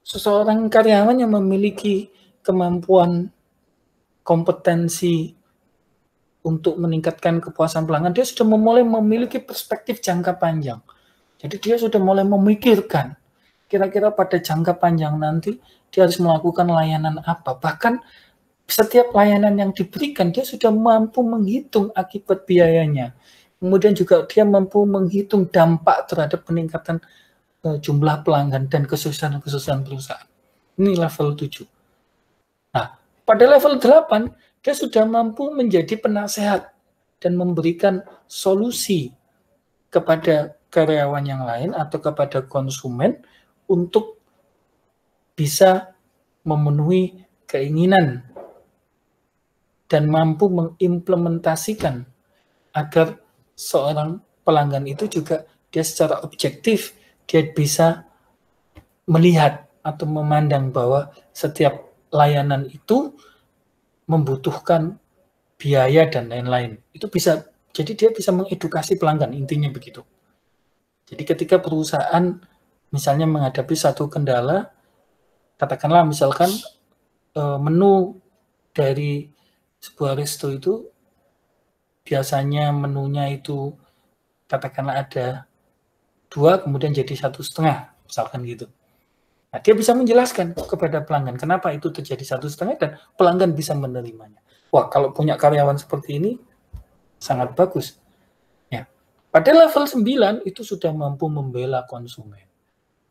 seseorang karyawan yang memiliki kemampuan kompetensi untuk meningkatkan kepuasan pelanggan, dia sudah mulai memiliki perspektif jangka panjang. Jadi dia sudah mulai memikirkan kira-kira pada jangka panjang nanti dia harus melakukan layanan apa. Bahkan setiap layanan yang diberikan dia sudah mampu menghitung akibat biayanya. Kemudian juga dia mampu menghitung dampak terhadap peningkatan jumlah pelanggan dan kesuksesan perusahaan. Ini level 7. Nah, pada level 8 dia sudah mampu menjadi penasehat dan memberikan solusi kepada karyawan yang lain atau kepada konsumen untuk bisa memenuhi keinginan dan mampu mengimplementasikan agar seorang pelanggan itu juga dia secara objektif dia bisa melihat atau memandang bahwa setiap layanan itu membutuhkan biaya dan lain-lain. Itu bisa, jadi dia bisa mengedukasi pelanggan, intinya begitu. Jadi ketika perusahaan misalnya menghadapi satu kendala, katakanlah misalkan menu dari sebuah resto itu biasanya menunya itu katakanlah ada 2 kemudian jadi 1,5 misalkan gitu. Nah, dia bisa menjelaskan kepada pelanggan kenapa itu terjadi 1,5 dan pelanggan bisa menerimanya. Wah, kalau punya karyawan seperti ini sangat bagus. Ya. Pada level 9 itu sudah mampu membela konsumen.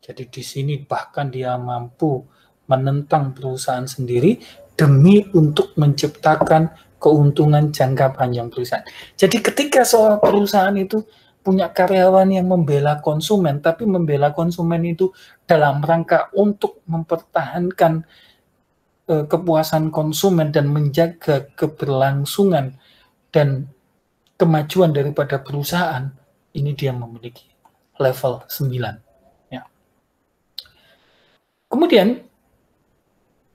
Jadi di sini bahkan dia mampu menentang perusahaan sendiri demi untuk menciptakan keuntungan jangka panjang perusahaan. Jadi ketika seorang perusahaan itu punya karyawan yang membela konsumen, tapi membela konsumen itu dalam rangka untuk mempertahankan kepuasan konsumen dan menjaga keberlangsungan dan kemajuan daripada perusahaan, ini dia memiliki level 9. Kemudian,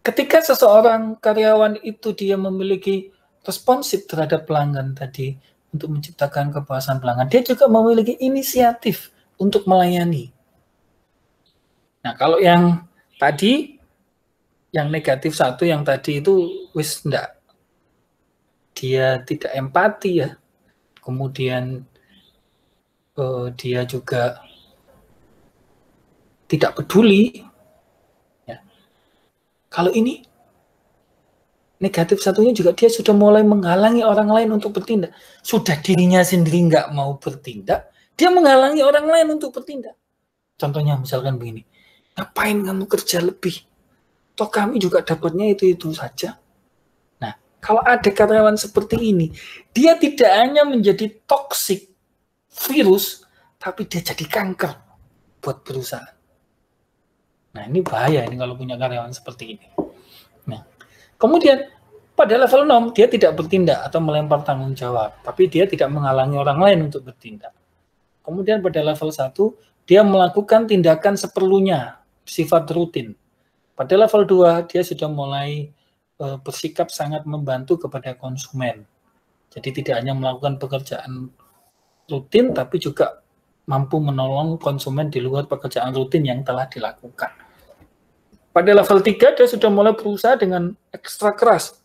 ketika seseorang karyawan itu dia memiliki responsif terhadap pelanggan tadi untuk menciptakan kepuasan pelanggan, dia juga memiliki inisiatif untuk melayani. Nah, kalau yang tadi yang negatif 1 yang tadi itu wis enggak, dia tidak empati ya, kemudian dia juga tidak peduli ya. Kalau ini negatif 1-nya juga dia sudah mulai menghalangi orang lain untuk bertindak, sudah dirinya sendiri nggak mau bertindak, dia menghalangi orang lain untuk bertindak. Contohnya misalkan begini, ngapain kamu kerja lebih, toh kami juga dapatnya itu saja. Nah, kalau ada karyawan seperti ini, dia tidak hanya menjadi toksik virus, tapi dia jadi kanker buat perusahaan. Nah, ini bahaya ini kalau punya karyawan seperti ini. Nah, kemudian pada level 6 dia tidak bertindak atau melempar tanggung jawab, tapi dia tidak menghalangi orang lain untuk bertindak. Kemudian pada level 1 dia melakukan tindakan seperlunya, sifat rutin. Pada level 2 dia sudah mulai bersikap sangat membantu kepada konsumen. Jadi tidak hanya melakukan pekerjaan rutin, tapi juga mampu menolong konsumen di luar pekerjaan rutin yang telah dilakukan. Pada level 3 dia sudah mulai berusaha dengan ekstra keras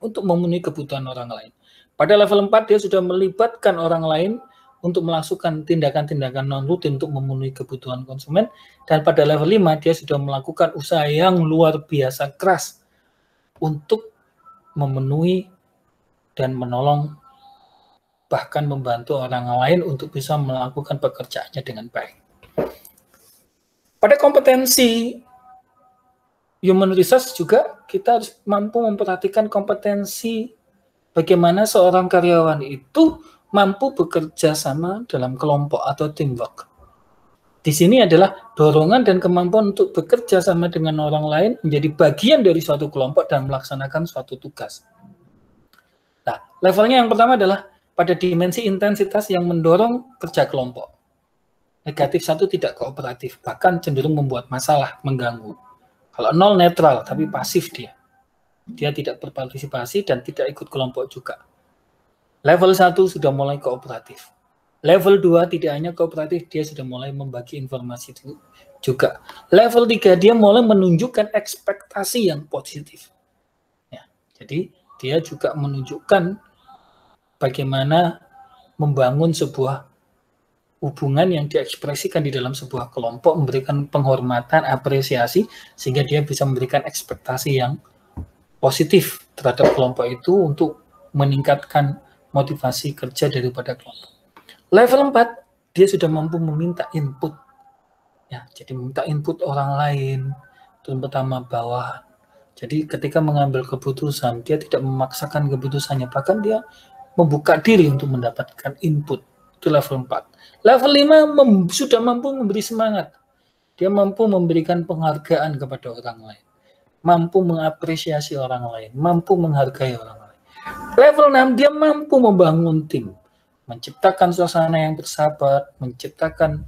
untuk memenuhi kebutuhan orang lain. Pada level 4 dia sudah melibatkan orang lain untuk melakukan tindakan-tindakan non-rutin untuk memenuhi kebutuhan konsumen. Dan pada level 5 dia sudah melakukan usaha yang luar biasa keras untuk memenuhi dan menolong, bahkan membantu orang lain untuk bisa melakukan pekerjaannya dengan baik. Pada kompetensi human resource juga kita harus mampu memperhatikan kompetensi bagaimana seorang karyawan itu mampu bekerja sama dalam kelompok atau teamwork. Di sini adalah dorongan dan kemampuan untuk bekerja sama dengan orang lain menjadi bagian dari suatu kelompok dan melaksanakan suatu tugas. Nah, levelnya yang pertama adalah pada dimensi intensitas yang mendorong kerja kelompok. Negatif 1 tidak kooperatif, bahkan cenderung membuat masalah, mengganggu. Kalau 0 netral, tapi pasif dia. Dia tidak berpartisipasi dan tidak ikut kelompok juga. Level 1 sudah mulai kooperatif. Level 2 tidak hanya kooperatif, dia sudah mulai membagi informasi juga. Level 3 dia mulai menunjukkan ekspektasi yang positif. Ya, jadi dia juga menunjukkan bagaimana membangun sebuah hubungan yang diekspresikan di dalam sebuah kelompok, memberikan penghormatan, apresiasi, sehingga dia bisa memberikan ekspektasi yang positif terhadap kelompok itu untuk meningkatkan motivasi kerja daripada kelompok. Level 4, dia sudah mampu meminta input. Ya, jadi meminta input orang lain, terutama bawahan. Jadi ketika mengambil keputusan, dia tidak memaksakan keputusannya, bahkan dia membuka diri untuk mendapatkan input. Itu level 4. Level 5 sudah mampu memberi semangat. Dia mampu memberikan penghargaan kepada orang lain, mampu mengapresiasi orang lain, mampu menghargai orang lain. Level 6 dia mampu membangun tim, menciptakan suasana yang bersahabat, menciptakan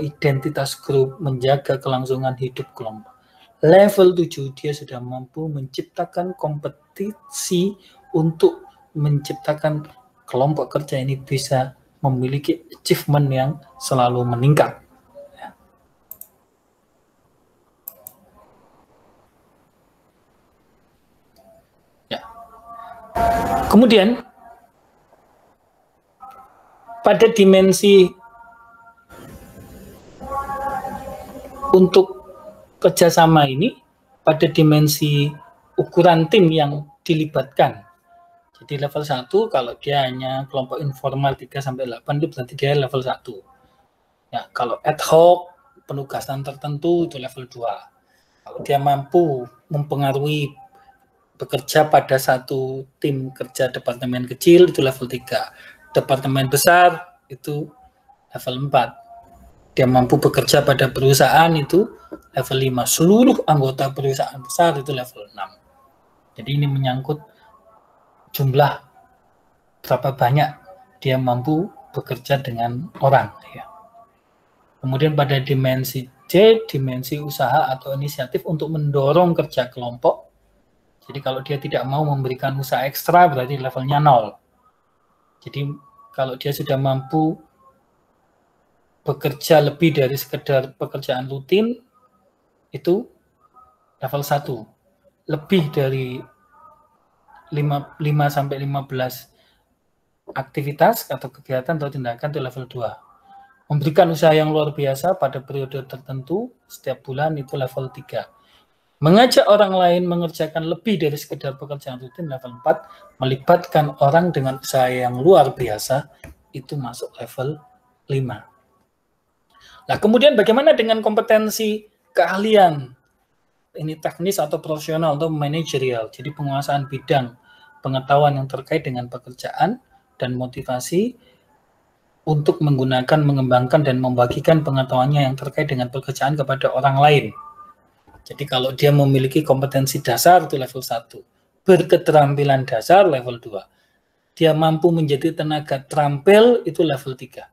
identitas grup, menjaga kelangsungan hidup kelompok. Level 7 dia sudah mampu menciptakan kompetisi untuk menciptakan kelompok kerja ini bisa memiliki achievement yang selalu meningkat. Ya. Kemudian pada dimensi untuk kerjasama ini, pada dimensi ukuran tim yang dilibatkan. Jadi level 1 kalau dia hanya kelompok informal 3-8 itu berarti dia level 1. Ya, kalau ad hoc penugasan tertentu itu level 2. Kalau dia mampu mempengaruhi bekerja pada satu tim kerja departemen kecil itu level 3. Departemen besar itu level 4. Dia mampu bekerja pada perusahaan itu level 5. Seluruh anggota perusahaan besar itu level 6. Jadi ini menyangkut jumlah berapa banyak dia mampu bekerja dengan orang. Ya. Kemudian pada dimensi C, dimensi usaha atau inisiatif untuk mendorong kerja kelompok. Jadi kalau dia tidak mau memberikan usaha ekstra berarti levelnya 0. Jadi kalau dia sudah mampu bekerja lebih dari sekedar pekerjaan rutin, itu level 1. lebih dari 5 sampai 15 aktivitas atau kegiatan atau tindakan itu level 2. Memberikan usaha yang luar biasa pada periode tertentu setiap bulan itu level 3. Mengajak orang lain mengerjakan lebih dari sekedar pekerjaan rutin level 4. Melibatkan orang dengan usaha yang luar biasa itu masuk level 5. Nah, kemudian bagaimana dengan kompetensi keahlian? Ini teknis atau profesional atau manajerial. Jadi penguasaan bidang pengetahuan yang terkait dengan pekerjaan dan motivasi untuk menggunakan, mengembangkan, dan membagikan pengetahuannya yang terkait dengan pekerjaan kepada orang lain. Jadi kalau dia memiliki kompetensi dasar itu level 1. Berketerampilan dasar level 2. Dia mampu menjadi tenaga terampil itu level 3.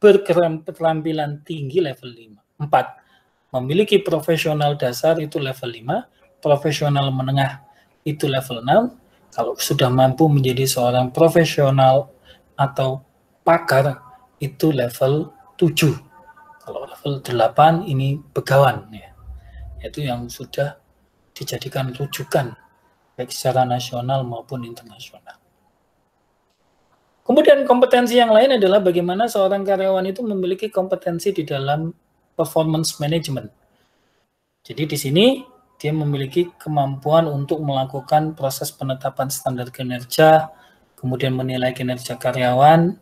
Berketerampilan tinggi level 4. Memiliki profesional dasar itu level 5, profesional menengah itu level 6. Kalau sudah mampu menjadi seorang profesional atau pakar itu level 7. Kalau level 8 ini begawan ya. Itu yang sudah dijadikan rujukan baik secara nasional maupun internasional. Kemudian kompetensi yang lain adalah bagaimana seorang karyawan itu memiliki kompetensi di dalam performance management. Jadi di sini dia memiliki kemampuan untuk melakukan proses penetapan standar kinerja, kemudian menilai kinerja karyawan,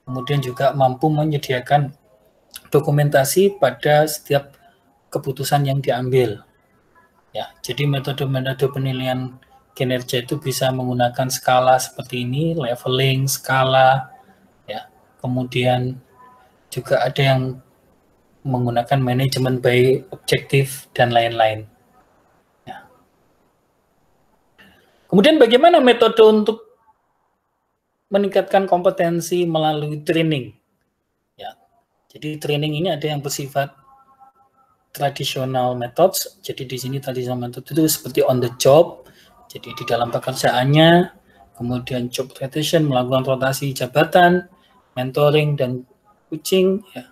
kemudian juga mampu menyediakan dokumentasi pada setiap keputusan yang diambil. Ya, jadi metode-metode penilaian kinerja itu bisa menggunakan skala seperti ini, leveling, skala, ya. Kemudian juga ada yang menggunakan manajemen by objektif dan lain-lain. Ya. Kemudian bagaimana metode untuk meningkatkan kompetensi melalui training? Ya. Jadi training ini ada yang bersifat traditional methods. Jadi di sini traditional method itu seperti on the job. Jadi di dalam pekerjaannya, kemudian job rotation, melakukan rotasi jabatan, mentoring dan coaching, ya.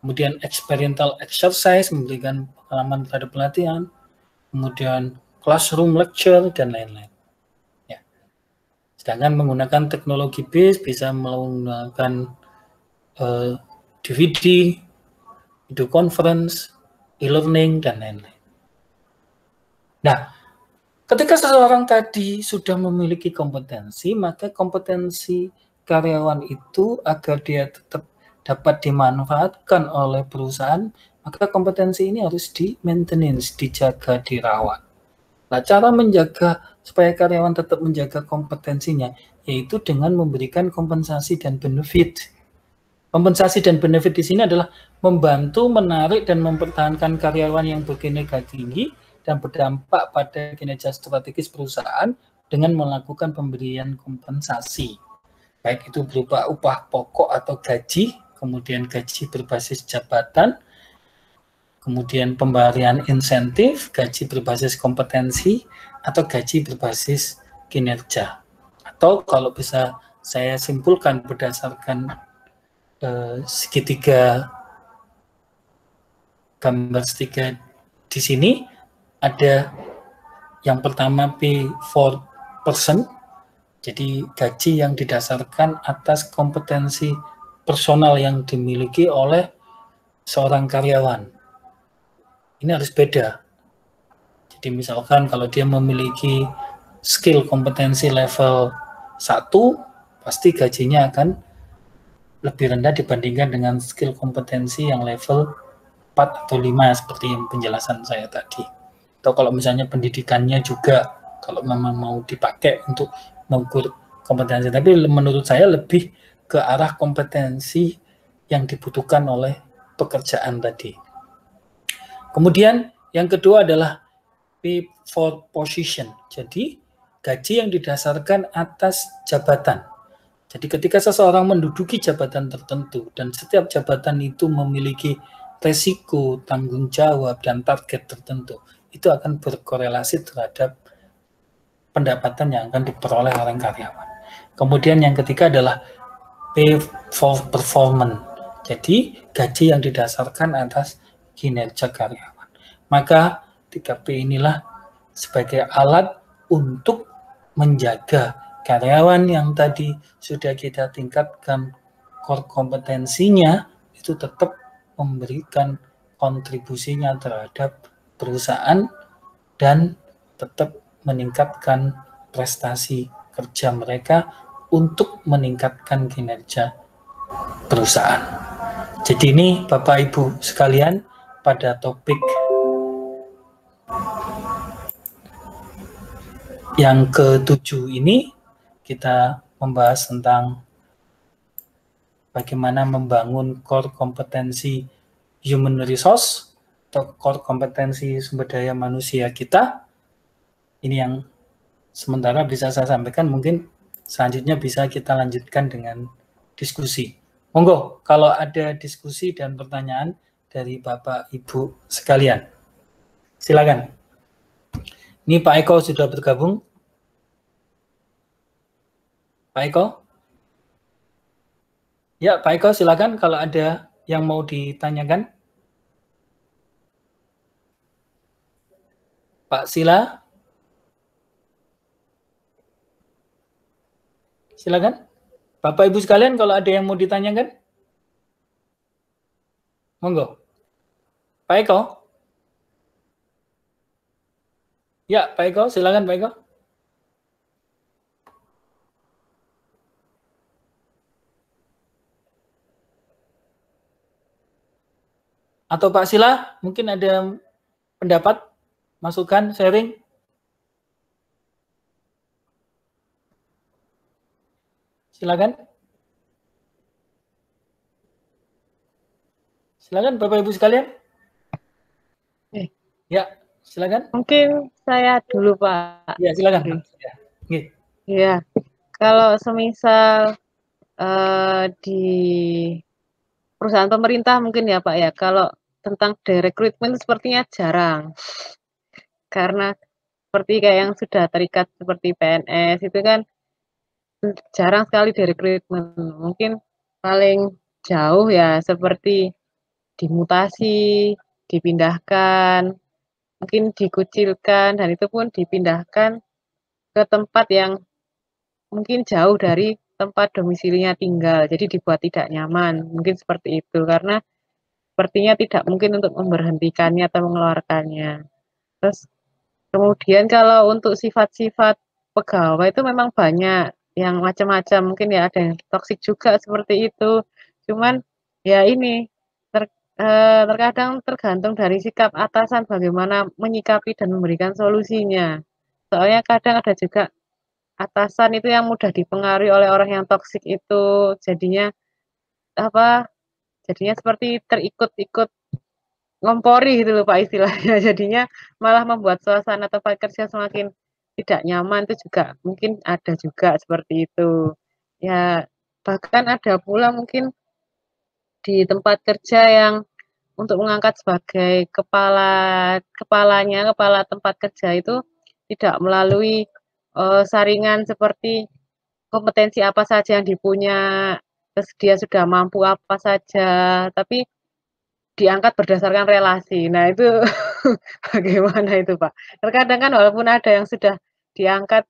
Kemudian experiential exercise, memberikan pengalaman terhadap pelatihan, kemudian classroom lecture, dan lain-lain. Ya. Sedangkan menggunakan teknologi base, bisa menggunakan DVD, video conference, e-learning, dan lain-lain. Nah, ketika seseorang tadi sudah memiliki kompetensi, maka kompetensi karyawan itu agar dia tetap dapat dimanfaatkan oleh perusahaan, maka kompetensi ini harus di-maintenance, dijaga, dirawat. Nah, cara menjaga supaya karyawan tetap menjaga kompetensinya, yaitu dengan memberikan kompensasi dan benefit. Kompensasi dan benefit di sini adalah membantu, menarik, dan mempertahankan karyawan yang berkinerja tinggi dan berdampak pada kinerja strategis perusahaan dengan melakukan pemberian kompensasi. Baik itu berupa upah pokok atau gaji, kemudian gaji berbasis jabatan, kemudian pemberian insentif, gaji berbasis kompetensi, atau gaji berbasis kinerja. Atau kalau bisa saya simpulkan berdasarkan segitiga, gambar segitiga di sini, ada yang pertama P for person, jadi gaji yang didasarkan atas kompetensi personal yang dimiliki oleh seorang karyawan. Ini harus beda. Jadi misalkan kalau dia memiliki skill kompetensi level 1, pasti gajinya akan lebih rendah dibandingkan dengan skill kompetensi yang level 4 atau 5 seperti yang penjelasan saya tadi. Atau kalau misalnya pendidikannya juga kalau memang mau dipakai untuk mengukur kompetensi, tapi menurut saya lebih ke arah kompetensi yang dibutuhkan oleh pekerjaan tadi. Kemudian yang kedua adalah P for position. Jadi gaji yang didasarkan atas jabatan. Jadi ketika seseorang menduduki jabatan tertentu dan setiap jabatan itu memiliki resiko, tanggung jawab, dan target tertentu, itu akan berkorelasi terhadap pendapatan yang akan diperoleh oleh karyawan. Kemudian yang ketiga adalah pay for performance. Jadi gaji yang didasarkan atas kinerja karyawan. Maka 3P inilah sebagai alat untuk menjaga karyawan yang tadi sudah kita tingkatkan core kompetensinya itu tetap memberikan kontribusinya terhadap perusahaan dan tetap meningkatkan prestasi kerja mereka untuk meningkatkan kinerja perusahaan. Jadi ini Bapak Ibu sekalian, pada topik yang ke-7 ini kita membahas tentang bagaimana membangun core kompetensi human resource atau core kompetensi sumber daya manusia kita. Ini yang sementara bisa saya sampaikan, mungkin selanjutnya bisa kita lanjutkan dengan diskusi. Monggo, kalau ada diskusi dan pertanyaan dari Bapak Ibu sekalian. Silakan. Ini Pak Eko sudah bergabung. Pak Eko? Ya, Pak Eko silakan kalau ada yang mau ditanyakan. Pak Sila? Silakan. Bapak Ibu sekalian kalau ada yang mau ditanyakan. Monggo. Pak Eko? Ya, Pak Eko, silakan Pak Eko. Atau Pak Sila, mungkin ada pendapat, masukan, sharing? Silakan. Silakan Bapak Ibu sekalian. Ya, silakan. Mungkin saya dulu Pak. Ya, silakan. Ya, kalau semisal di perusahaan pemerintah mungkin ya Pak ya, kalau tentang direkrutmen sepertinya jarang. Karena seperti kayak yang sudah terikat seperti PNS itu kan jarang sekali direkrutmen. Mungkin paling jauh ya seperti dimutasi, dipindahkan, mungkin dikucilkan, dan itu pun dipindahkan ke tempat yang mungkin jauh dari tempat domisilinya tinggal, jadi dibuat tidak nyaman, mungkin seperti itu, karena sepertinya tidak mungkin untuk memberhentikannya atau mengeluarkannya. Terus kemudian kalau untuk sifat-sifat pegawai itu memang banyak yang macam-macam, mungkin ya ada yang toksik juga seperti itu, cuman ya ini terkadang tergantung dari sikap atasan bagaimana menyikapi dan memberikan solusinya. Soalnya kadang ada juga atasan itu yang mudah dipengaruhi oleh orang yang toksik itu, jadinya jadinya seperti terikut-ikut ngompori gitu loh Pak istilahnya. Jadinya malah membuat suasana tempat kerja semakin tidak nyaman, itu juga mungkin ada juga seperti itu. Ya, bahkan ada pula mungkin di tempat kerja yang untuk mengangkat sebagai kepala tempat kerja itu tidak melalui saringan seperti kompetensi apa saja yang dipunya, terus dia sudah mampu apa saja, tapi diangkat berdasarkan relasi. Nah itu bagaimana itu Pak? Terkadang kan walaupun ada yang sudah diangkat,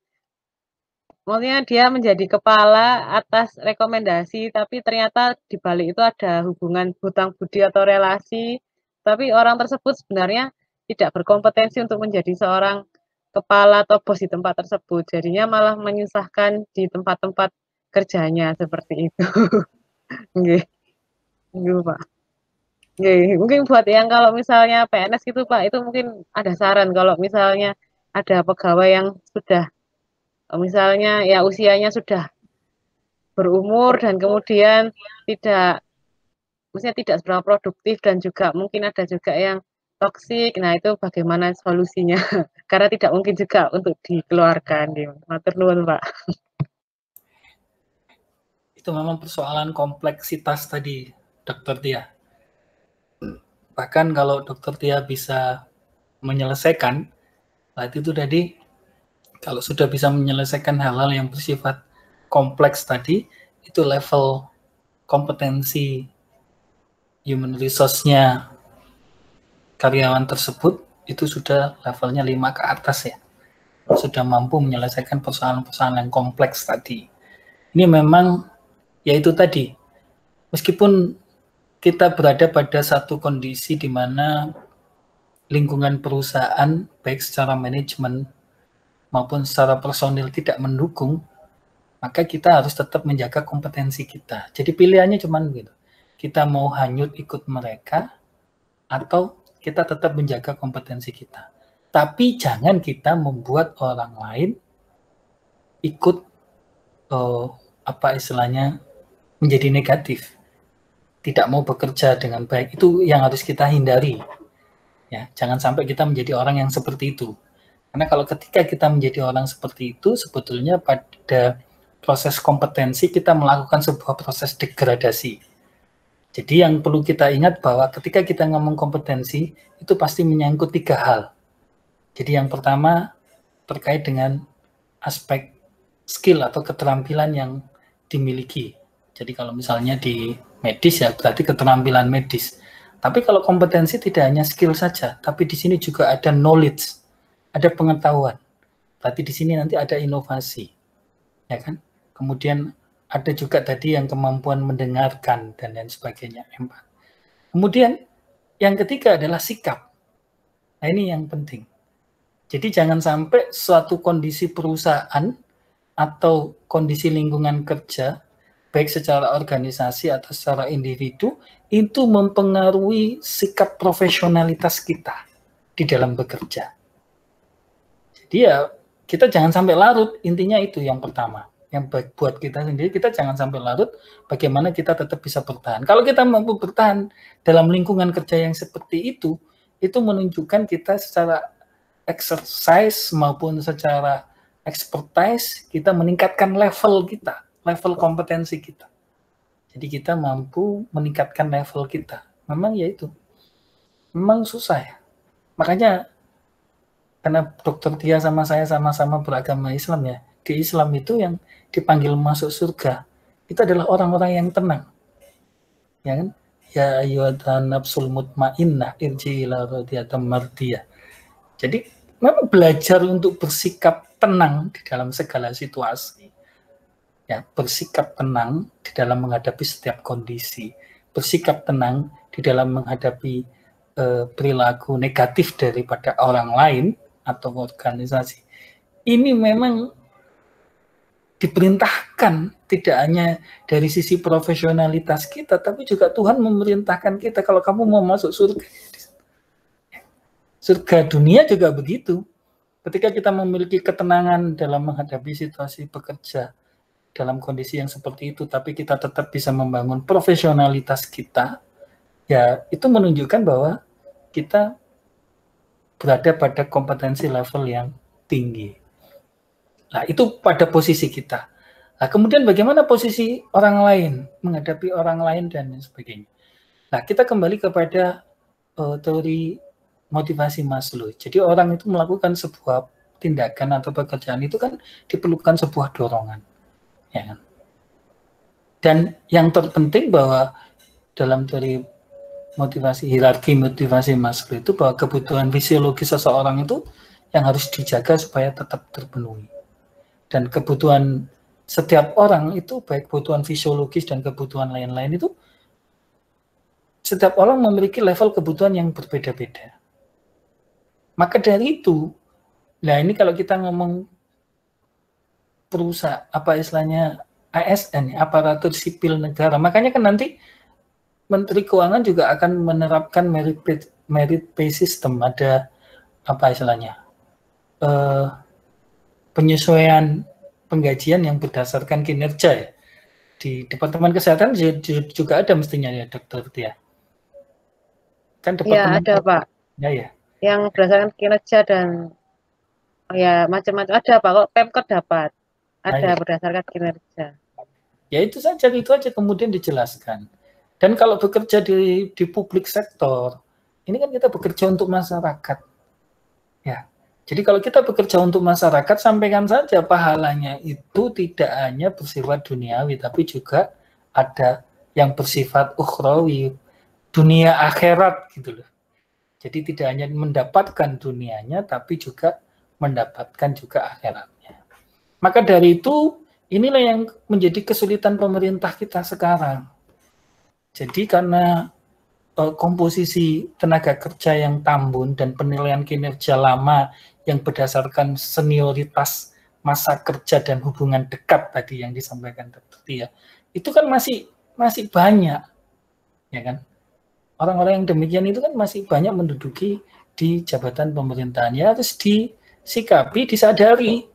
maksudnya dia menjadi kepala atas rekomendasi, tapi ternyata di balik itu ada hubungan hutang budi atau relasi, tapi orang tersebut sebenarnya tidak berkompetensi untuk menjadi seorang kepala atau bos di tempat tersebut. Jadinya malah menyusahkan di tempat-tempat kerjanya seperti itu. Nggih. Nggih, Pak. Nggih, mungkin buat yang kalau misalnya PNS gitu Pak, itu mungkin ada saran kalau misalnya ada pegawai yang sudah misalnya ya usianya sudah berumur dan kemudian maksudnya tidak seberapa produktif dan juga mungkin ada juga yang toksik. Nah, itu bagaimana solusinya? Karena tidak mungkin juga untuk dikeluarkan gitu. Matur nuwun, Pak. Itu memang persoalan kompleksitas tadi, Dr. Tia. Bahkan kalau Dr. Tia bisa menyelesaikan, berarti itu tadi kalau sudah bisa menyelesaikan hal-hal yang bersifat kompleks tadi, itu level kompetensi human resource-nya karyawan tersebut itu sudah levelnya 5 ke atas ya. Sudah mampu menyelesaikan persoalan-persoalan yang kompleks tadi. Ini memang yaitu tadi, meskipun kita berada pada satu kondisi di mana lingkungan perusahaan baik secara manajemen maupun secara personil tidak mendukung, maka kita harus tetap menjaga kompetensi kita. Jadi pilihannya cuma gitu. Kita mau hanyut ikut mereka atau kita tetap menjaga kompetensi kita. Tapi jangan kita membuat orang lain ikut apa istilahnya menjadi negatif. Tidak mau bekerja dengan baik. Itu yang harus kita hindari. Ya, jangan sampai kita menjadi orang yang seperti itu. Karena kalau ketika kita menjadi orang seperti itu, sebetulnya pada proses kompetensi kita melakukan sebuah proses degradasi. Jadi yang perlu kita ingat bahwa ketika kita ngomong kompetensi, itu pasti menyangkut 3 hal. Jadi yang pertama terkait dengan aspek skill atau keterampilan yang dimiliki. Jadi kalau misalnya di medis ya berarti keterampilan medis. Tapi kalau kompetensi tidak hanya skill saja, tapi di sini juga ada knowledge, ada pengetahuan. Berarti di sini nanti ada inovasi, ya kan? Kemudian ada juga tadi yang kemampuan mendengarkan dan lain sebagainya. Kemudian yang ketiga adalah sikap. Nah ini yang penting. Jadi jangan sampai suatu kondisi perusahaan atau kondisi lingkungan kerja, baik secara organisasi atau secara individu, itu mempengaruhi sikap profesionalitas kita di dalam bekerja. Jadi ya kita jangan sampai larut, intinya itu yang pertama. Yang baik buat kita sendiri, kita jangan sampai larut, bagaimana kita tetap bisa bertahan. Kalau kita mampu bertahan dalam lingkungan kerja yang seperti itu menunjukkan kita secara exercise maupun secara expertise, kita meningkatkan level kita, level kompetensi kita. Jadi kita mampu meningkatkan level kita. Memang ya itu. Memang susah ya. Makanya karena Dr. Tia sama saya sama-sama beragama Islam ya. Di Islam itu yang dipanggil masuk surga itu adalah orang-orang yang tenang. Ya kan? Ya ayyuhan nafsul mutmainnah irji ila radiyatan mardiyah. Jadi memang belajar untuk bersikap tenang di dalam segala situasi. Ya, bersikap tenang di dalam menghadapi setiap kondisi, bersikap tenang di dalam menghadapi perilaku negatif daripada orang lain atau organisasi. Ini memang diperintahkan tidak hanya dari sisi profesionalitas kita, tapi juga Tuhan memerintahkan kita kalau kamu mau masuk surga. Surga dunia juga begitu. Ketika kita memiliki ketenangan dalam menghadapi situasi bekerja, dalam kondisi yang seperti itu, tapi kita tetap bisa membangun profesionalitas kita, ya itu menunjukkan bahwa kita berada pada kompetensi level yang tinggi. Nah, itu pada posisi kita. Nah, kemudian bagaimana posisi orang lain, menghadapi orang lain dan sebagainya. Nah, kita kembali kepada teori motivasi Maslow. Jadi orang itu melakukan sebuah tindakan atau pekerjaan itu kan diperlukan sebuah dorongan. Ya. Dan yang terpenting bahwa dalam teori motivasi, hierarki motivasi Maslow itu bahwa kebutuhan fisiologis seseorang itu yang harus dijaga supaya tetap terpenuhi. Dan kebutuhan setiap orang itu baik kebutuhan fisiologis dan kebutuhan lain-lain itu setiap orang memiliki level kebutuhan yang berbeda-beda. Maka dari itu, nah ini kalau kita ngomong perusahaan, apa istilahnya ASN, aparatur sipil negara. Makanya kan nanti Menteri Keuangan juga akan menerapkan merit pay system. Ada apa istilahnya penyesuaian penggajian yang berdasarkan kinerja ya. Di Departemen Kesehatan juga ada mestinya ya, Dokter Tia. Kan Departemen ya ada Pak. Ya. Yang berdasarkan kinerja dan ya macam-macam ada Pak. Kok Pemkot dapat. Ada berdasarkan kinerja. Ya itu saja, itu aja kemudian dijelaskan. Dan kalau bekerja di publik sektor, ini kan kita bekerja untuk masyarakat. Ya. Jadi kalau kita bekerja untuk masyarakat, sampaikan saja pahalanya itu tidak hanya bersifat duniawi, tapi juga ada yang bersifat ukhrawi, dunia akhirat gitu loh. Jadi tidak hanya mendapatkan dunianya, tapi juga mendapatkan juga akhiratnya. Maka dari itu, inilah yang menjadi kesulitan pemerintah kita sekarang. Jadi karena komposisi tenaga kerja yang tambun dan penilaian kinerja lama yang berdasarkan senioritas masa kerja dan hubungan dekat tadi yang disampaikan Dr. Tia, itu kan masih banyak, ya kan? Orang-orang yang demikian itu kan masih banyak menduduki di jabatan pemerintahan. Ya harus disikapi, disadari.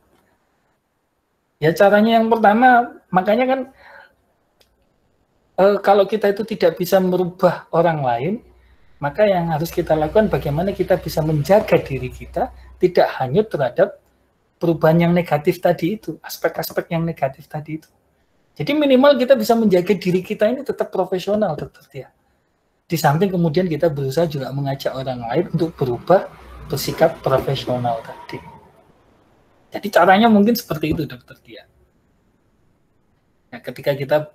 Ya caranya yang pertama, makanya kan kalau kita itu tidak bisa merubah orang lain, maka yang harus kita lakukan bagaimana kita bisa menjaga diri kita tidak hanyut terhadap perubahan yang negatif tadi itu, aspek-aspek yang negatif tadi itu. Jadi minimal kita bisa menjaga diri kita ini tetap profesional, Dr. Tia. Di samping kemudian kita berusaha juga mengajak orang lain untuk berubah bersikap profesional tadi. Jadi caranya mungkin seperti itu, Dr. Tia. Nah, ketika kita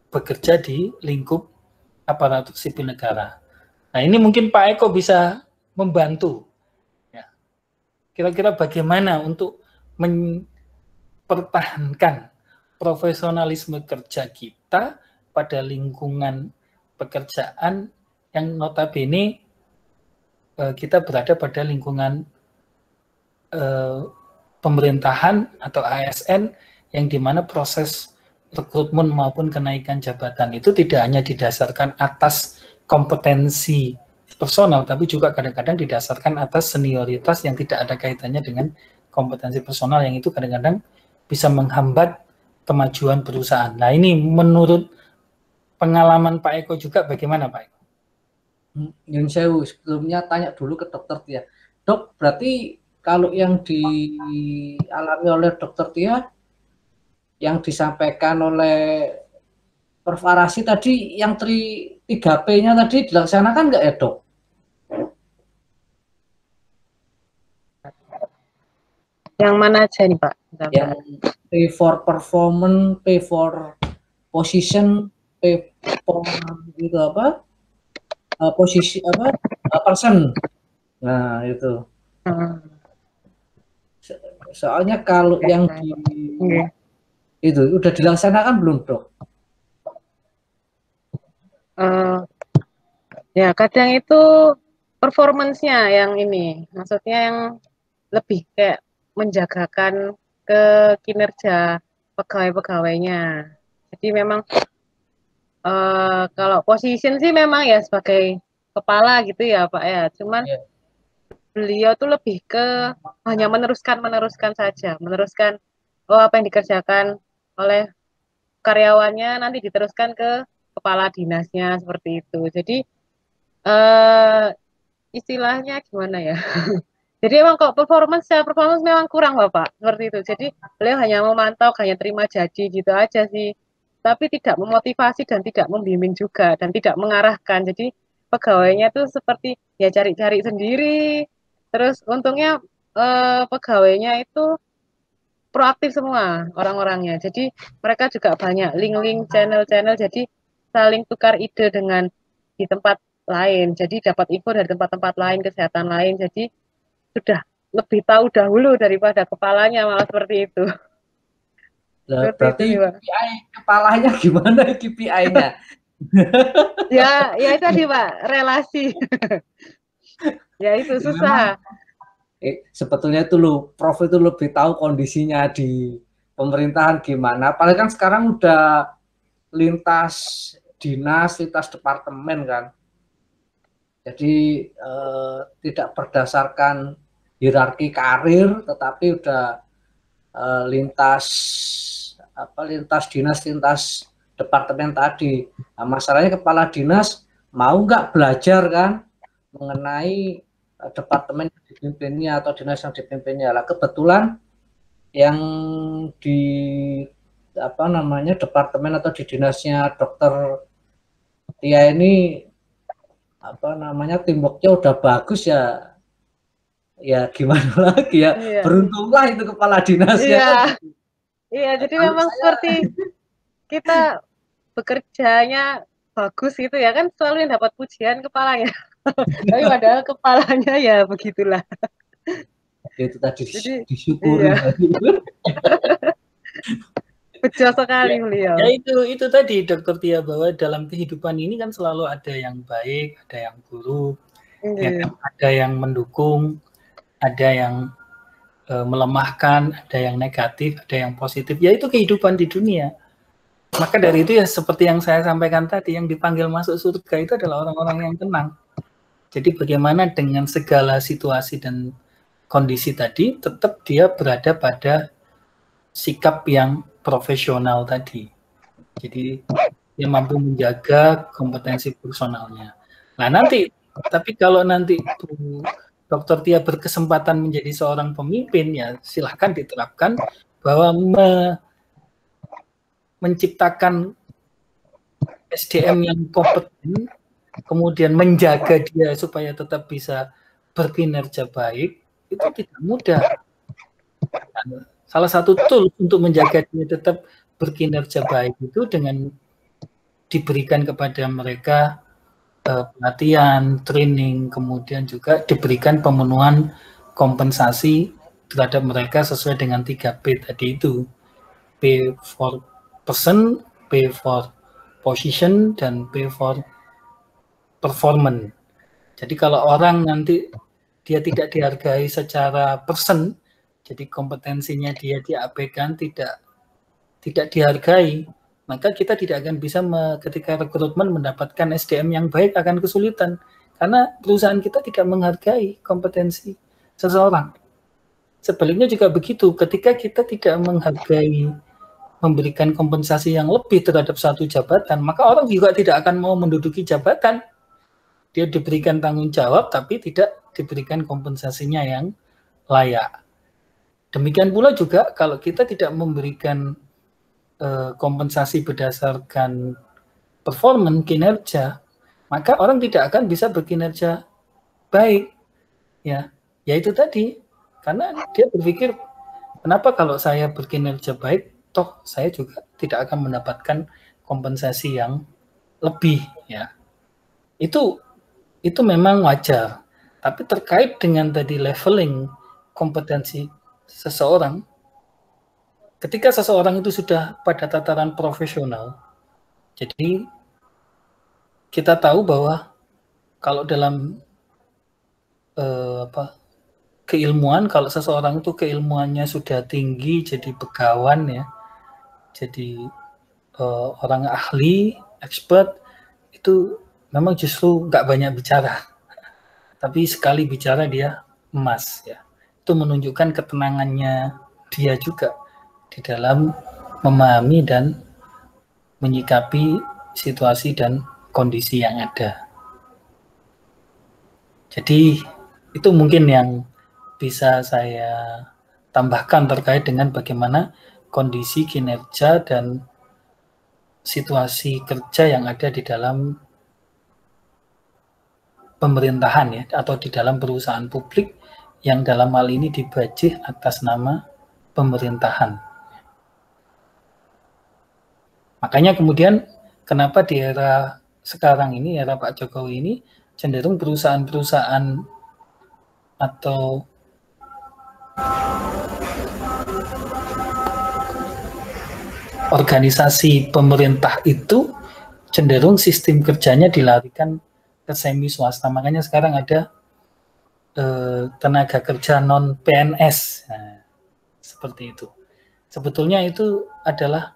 bekerja di lingkup aparatur sipil negara. Nah, ini mungkin Pak Eko bisa membantu. Ya. Kira-kira bagaimana untuk mempertahankan profesionalisme kerja kita pada lingkungan pekerjaan yang notabene kita berada pada lingkungan pemerintahan atau ASN yang dimana proses rekrutmen maupun kenaikan jabatan itu tidak hanya didasarkan atas kompetensi personal, tapi juga kadang-kadang didasarkan atas senioritas yang tidak ada kaitannya dengan kompetensi personal, yang itu kadang-kadang bisa menghambat kemajuan perusahaan. Nah, ini menurut pengalaman Pak Eko juga bagaimana, Pak Eko? Yun Sewu, sebelumnya tanya dulu ke dokter Tia. Dok, berarti kalau yang dialami oleh dokter Tia, yang disampaikan oleh Prof. Arasi tadi, yang 3P-nya tadi dilaksanakan nggak ya, Dok? Yang mana aja nih, Pak? Yang P for performance, P for position, P for gitu apa? Posisi apa? Person. Nah, itu. Soalnya kalau yang di itu udah dilaksanakan belum, Dok? Ya, kadang itu performance-nya yang ini, maksudnya yang lebih kayak menjagakan ke kinerja pegawai-pegawainya. Jadi memang kalau position sih memang ya sebagai kepala gitu ya Pak ya, cuman beliau tuh lebih ke hanya meneruskan saja, meneruskan apa yang dikerjakan oleh karyawannya nanti diteruskan ke kepala dinasnya seperti itu. Jadi istilahnya gimana ya? Jadi emang kok performance memang kurang Bapak, seperti itu. Jadi beliau hanya memantau, hanya terima jadi gitu aja sih. Tapi tidak memotivasi dan tidak membimbing juga dan tidak mengarahkan. Jadi pegawainya tuh seperti ya cari-cari sendiri. Terus untungnya pegawainya itu proaktif semua orang-orangnya. Jadi mereka juga banyak link-link channel-channel. Jadi saling tukar ide dengan di tempat lain. Jadi dapat info dari tempat-tempat lain, kesehatan lain. Jadi sudah lebih tahu dahulu daripada kepalanya, malah seperti itu. Berarti itu, KPI kepalanya gimana KPI-nya? ya itu tadi Pak, relasi. Ya itu susah. Sebetulnya itu Prof itu lebih tahu kondisinya di pemerintahan gimana. Apalagi kan sekarang udah lintas dinas, lintas departemen kan. Jadi tidak berdasarkan hierarki karir, tetapi udah lintas dinas, lintas departemen tadi. Nah, masalahnya kepala dinas mau nggak belajar kan mengenai departemen yang dipimpinnya atau dinas yang dipimpinnya. Lah kebetulan yang di departemen atau di dinasnya dokter Tia ini teamworknya udah bagus ya. Ya gimana lagi ya, iya. Beruntunglah itu kepala dinasnya. Iya, jadi memang seperti kita bekerjanya bagus gitu ya kan, selalu yang dapat pujian kepalanya. Tapi padahal kepalanya ya begitulah. Itu tadi Jadi, disyukuri. iya. Bejo sekali beliau. Ya itu tadi Dokter Tia, bahwa dalam kehidupan ini kan selalu ada yang baik, ada yang buruk, ya kan? Ada yang mendukung, ada yang melemahkan, ada yang negatif, ada yang positif. Ya itu kehidupan di dunia. Maka dari itu ya seperti yang saya sampaikan tadi, yang dipanggil masuk surga itu adalah orang-orang yang tenang. Jadi bagaimana dengan segala situasi dan kondisi tadi, tetap dia berada pada sikap yang profesional tadi. Jadi dia mampu menjaga kompetensi personalnya. Nah nanti, tapi kalau nanti Dokter Tia berkesempatan menjadi seorang pemimpin, ya silahkan diterapkan bahwa menciptakan SDM yang kompeten, kemudian menjaga dia supaya tetap bisa berkinerja baik, itu tidak mudah. Salah satu tool untuk menjaga dia tetap berkinerja baik itu dengan diberikan kepada mereka pelatihan, training, kemudian juga diberikan pemenuhan kompensasi terhadap mereka sesuai dengan 3P tadi itu. P for person, P for position, dan P for performance. Jadi kalau orang nanti dia tidak dihargai secara person, jadi kompetensinya dia diabaikan, tidak dihargai, maka kita tidak akan bisa ketika rekrutmen mendapatkan SDM yang baik, akan kesulitan karena perusahaan kita tidak menghargai kompetensi seseorang. Sebaliknya juga begitu, ketika kita tidak menghargai, memberikan kompensasi yang lebih terhadap satu jabatan, maka orang juga tidak akan mau menduduki jabatan. Dia diberikan tanggung jawab tapi tidak diberikan kompensasinya yang layak. Demikian pula juga kalau kita tidak memberikan kompensasi berdasarkan performance, kinerja, maka orang tidak akan bisa berkinerja baik. Ya itu tadi, karena dia berpikir, kenapa kalau saya berkinerja baik, toh saya juga tidak akan mendapatkan kompensasi yang lebih. Ya, itu memang wajar. Tapi terkait dengan tadi leveling kompetensi seseorang, ketika seseorang itu sudah pada tataran profesional, jadi kita tahu bahwa kalau dalam keilmuan, kalau seseorang itu keilmuannya sudah tinggi, jadi begawan ya, jadi orang ahli, expert, itu memang justru nggak banyak bicara, tapi sekali bicara dia emas ya. Itu menunjukkan ketenangannya dia juga di dalam memahami dan menyikapi situasi dan kondisi yang ada. Jadi itu mungkin yang bisa saya tambahkan terkait dengan bagaimana kondisi kinerja dan situasi kerja yang ada di dalam pemerintahan ya, atau di dalam perusahaan publik yang dalam hal ini dibajih atas nama pemerintahan. Makanya kemudian kenapa di era sekarang ini, era Pak Jokowi ini, cenderung perusahaan-perusahaan atau organisasi pemerintah itu cenderung sistem kerjanya dilarikan ke semi swasta. Makanya sekarang ada tenaga kerja non PNS, nah, seperti itu. Sebetulnya itu adalah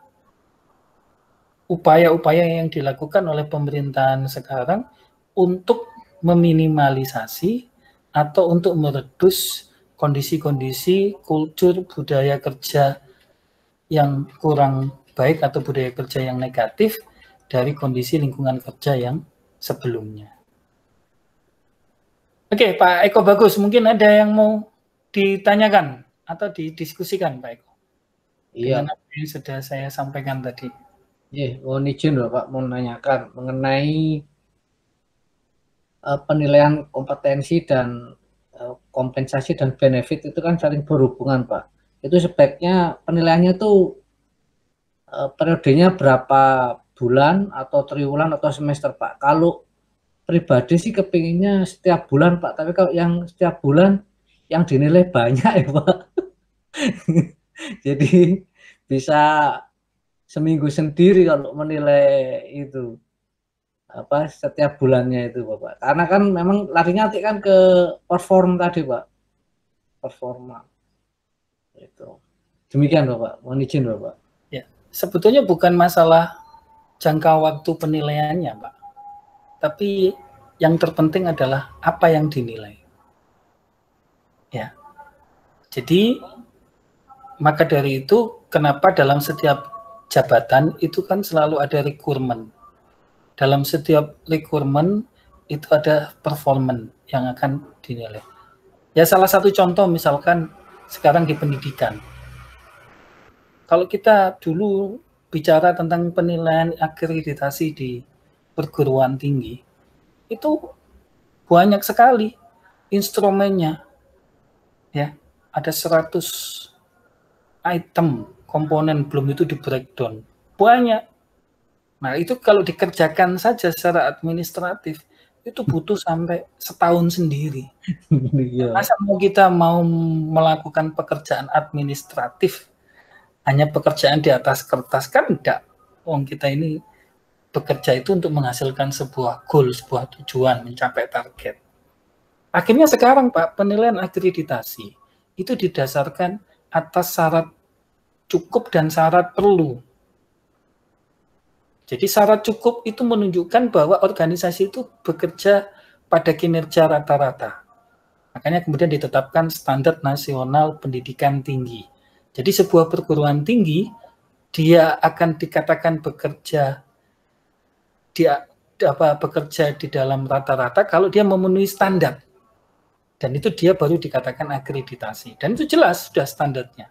upaya-upaya yang dilakukan oleh pemerintahan sekarang untuk meminimalisasi atau untuk meredus kondisi-kondisi kultur budaya kerja yang kurang baik atau budaya kerja yang negatif dari kondisi lingkungan kerja yang sebelumnya. Oke, Pak Eko Bagus, mungkin ada yang mau ditanyakan atau didiskusikan, Pak Eko? Iya. Dengan apa yang sudah saya sampaikan tadi. Iya, mohon izin Bapak mau menanyakan mengenai penilaian kompetensi dan kompensasi dan benefit itu kan saling berhubungan, Pak. Itu sebaiknya penilaiannya tuh periodenya berapa bulan atau triwulan atau semester, Pak. Kalau pribadi sih kepinginnya setiap bulan Pak, tapi kalau yang setiap bulan yang dinilai banyak ya Pak. Jadi bisa seminggu sendiri kalau menilai itu apa setiap bulannya itu Bapak. Karena kan memang larinya nanti kan ke perform tadi Pak. Performa. Itu. Demikian Bapak. Mohon izin Bapak. Ya, sebetulnya bukan masalah jangka waktu penilaiannya, Pak. Tapi yang terpenting adalah apa yang dinilai. Ya. Jadi maka dari itu kenapa dalam setiap jabatan itu kan selalu ada requirement. Dalam setiap requirement itu ada performance yang akan dinilai. Ya salah satu contoh misalkan sekarang di pendidikan. Kalau kita dulu bicara tentang penilaian akreditasi di perguruan tinggi, itu banyak sekali instrumennya. Ya, ada 100 item komponen belum itu di breakdown. Banyak. Nah, itu kalau dikerjakan saja secara administratif, itu butuh sampai setahun sendiri. Masa kita mau melakukan pekerjaan administratif, hanya pekerjaan di atas kertas, kan enggak. Kita ini bekerja itu untuk menghasilkan sebuah goal, sebuah tujuan, mencapai target. Akhirnya sekarang Pak, penilaian akreditasi itu didasarkan atas syarat cukup dan syarat perlu. Jadi syarat cukup itu menunjukkan bahwa organisasi itu bekerja pada kinerja rata-rata. Makanya kemudian ditetapkan standar nasional pendidikan tinggi. Jadi sebuah perguruan tinggi, dia akan dikatakan bekerja di dalam rata-rata kalau dia memenuhi standar. Dan itu dia baru dikatakan akreditasi. Dan itu jelas sudah standarnya.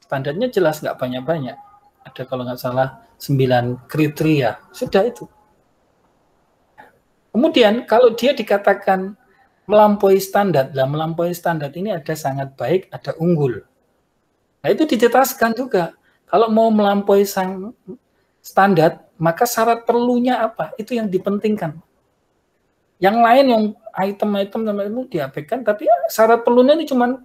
Standarnya jelas, nggak banyak-banyak. Ada kalau nggak salah 9 kriteria. Sudah itu. Kemudian kalau dia dikatakan melampaui standar, melampaui standar ini ada sangat baik, ada unggul. Nah itu dijelaskan juga. Kalau mau melampaui standar, maka syarat perlunya apa? Itu yang dipentingkan. Yang lain yang item-item itu diabaikan, tapi syarat perlunya ini cuma 4.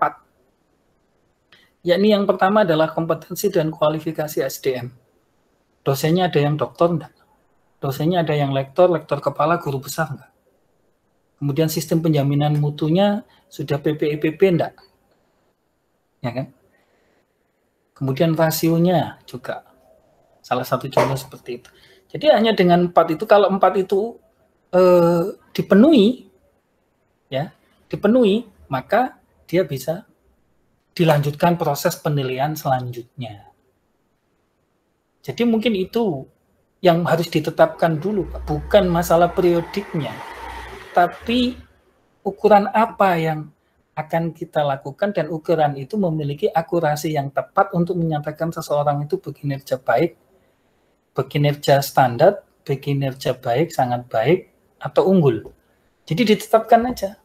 Yakni yang pertama adalah kompetensi dan kualifikasi SDM. Dosennya ada yang doktor enggak? Dosennya ada yang lektor kepala, guru besar enggak? Kemudian sistem penjaminan mutunya sudah PPIPP enggak? Ya kan? Kemudian rasionya juga salah satu contoh seperti itu. Jadi hanya dengan 4 itu, kalau 4 itu dipenuhi, maka dia bisa dilanjutkan proses penilaian selanjutnya. Jadi mungkin itu yang harus ditetapkan dulu, bukan masalah periodiknya, tapi ukuran apa yang akan kita lakukan, dan ukuran itu memiliki akurasi yang tepat untuk menyatakan seseorang itu berkinerja baik, berkinerja standar, berkinerja baik, sangat baik, atau unggul. Jadi ditetapkan aja.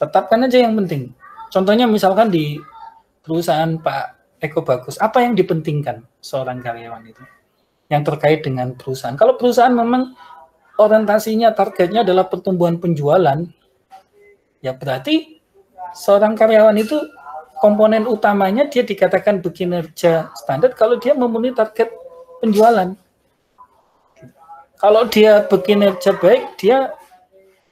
Tetapkan aja yang penting. Contohnya misalkan di perusahaan Pak Eko Bagus, apa yang dipentingkan seorang karyawan itu? Yang terkait dengan perusahaan. Kalau perusahaan memang orientasinya, targetnya adalah pertumbuhan penjualan, ya berarti seorang karyawan itu komponen utamanya dia dikatakan berkinerja standar kalau dia memenuhi target penjualan. Kalau dia berkinerja baik, dia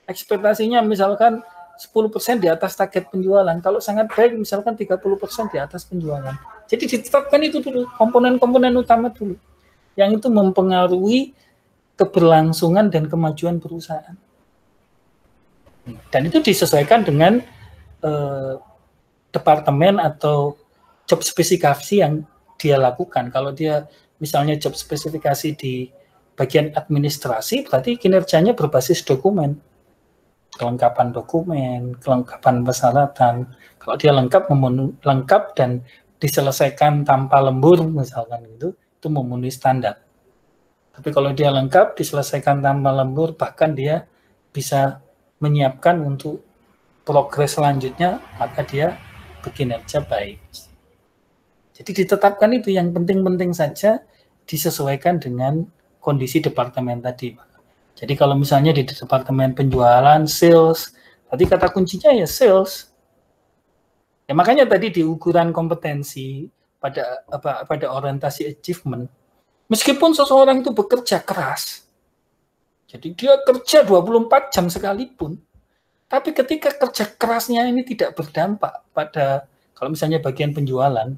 ekspektasinya misalkan 10% di atas target penjualan. Kalau sangat baik misalkan 30% di atas penjualan. Jadi ditetapkan itu dulu, komponen-komponen utama dulu. Yang itu mempengaruhi keberlangsungan dan kemajuan perusahaan. Dan itu disesuaikan dengan departemen atau job spesifikasi yang dia lakukan. Kalau dia misalnya job spesifikasi di bagian administrasi, berarti kinerjanya berbasis dokumen. Kelengkapan dokumen, kelengkapan persyaratan. Kalau dia lengkap dan diselesaikan tanpa lembur misalkan itu memenuhi standar. Tapi kalau dia lengkap, diselesaikan tanpa lembur, bahkan dia bisa menyiapkan untuk progres selanjutnya, maka dia berkinerja baik. Jadi ditetapkan itu, yang penting-penting saja disesuaikan dengan kondisi departemen tadi. Jadi kalau misalnya di departemen penjualan, sales, tadi kata kuncinya ya sales. Ya makanya tadi di ukuran kompetensi pada orientasi achievement, meskipun seseorang itu bekerja keras, jadi dia kerja 24 jam sekalipun, tapi ketika kerja kerasnya ini tidak berdampak pada, kalau misalnya bagian penjualan,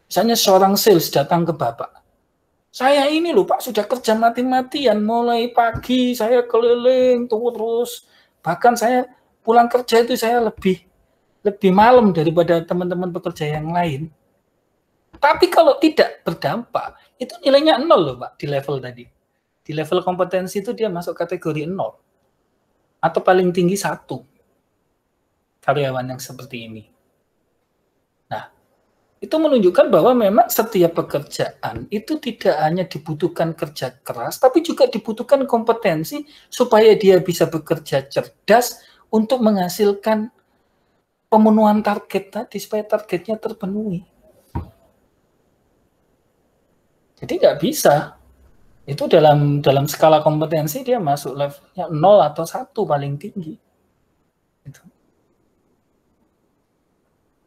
misalnya seorang sales datang ke Bapak, saya ini loh Pak sudah kerja mati-matian, mulai pagi saya keliling terus, bahkan saya pulang kerja itu saya lebih malam daripada teman-teman pekerja yang lain. Tapi kalau tidak berdampak, itu nilainya 0 loh Pak di level tadi. Di level kompetensi itu dia masuk kategori 0. Atau paling tinggi 1. Karyawan yang seperti ini. Nah, itu menunjukkan bahwa memang setiap pekerjaan itu tidak hanya dibutuhkan kerja keras, tapi juga dibutuhkan kompetensi supaya dia bisa bekerja cerdas untuk menghasilkan pemenuhan target tadi, supaya targetnya terpenuhi. Jadi nggak bisa. Itu dalam skala kompetensi dia masuk levelnya 0 atau 1 paling tinggi. Gitu.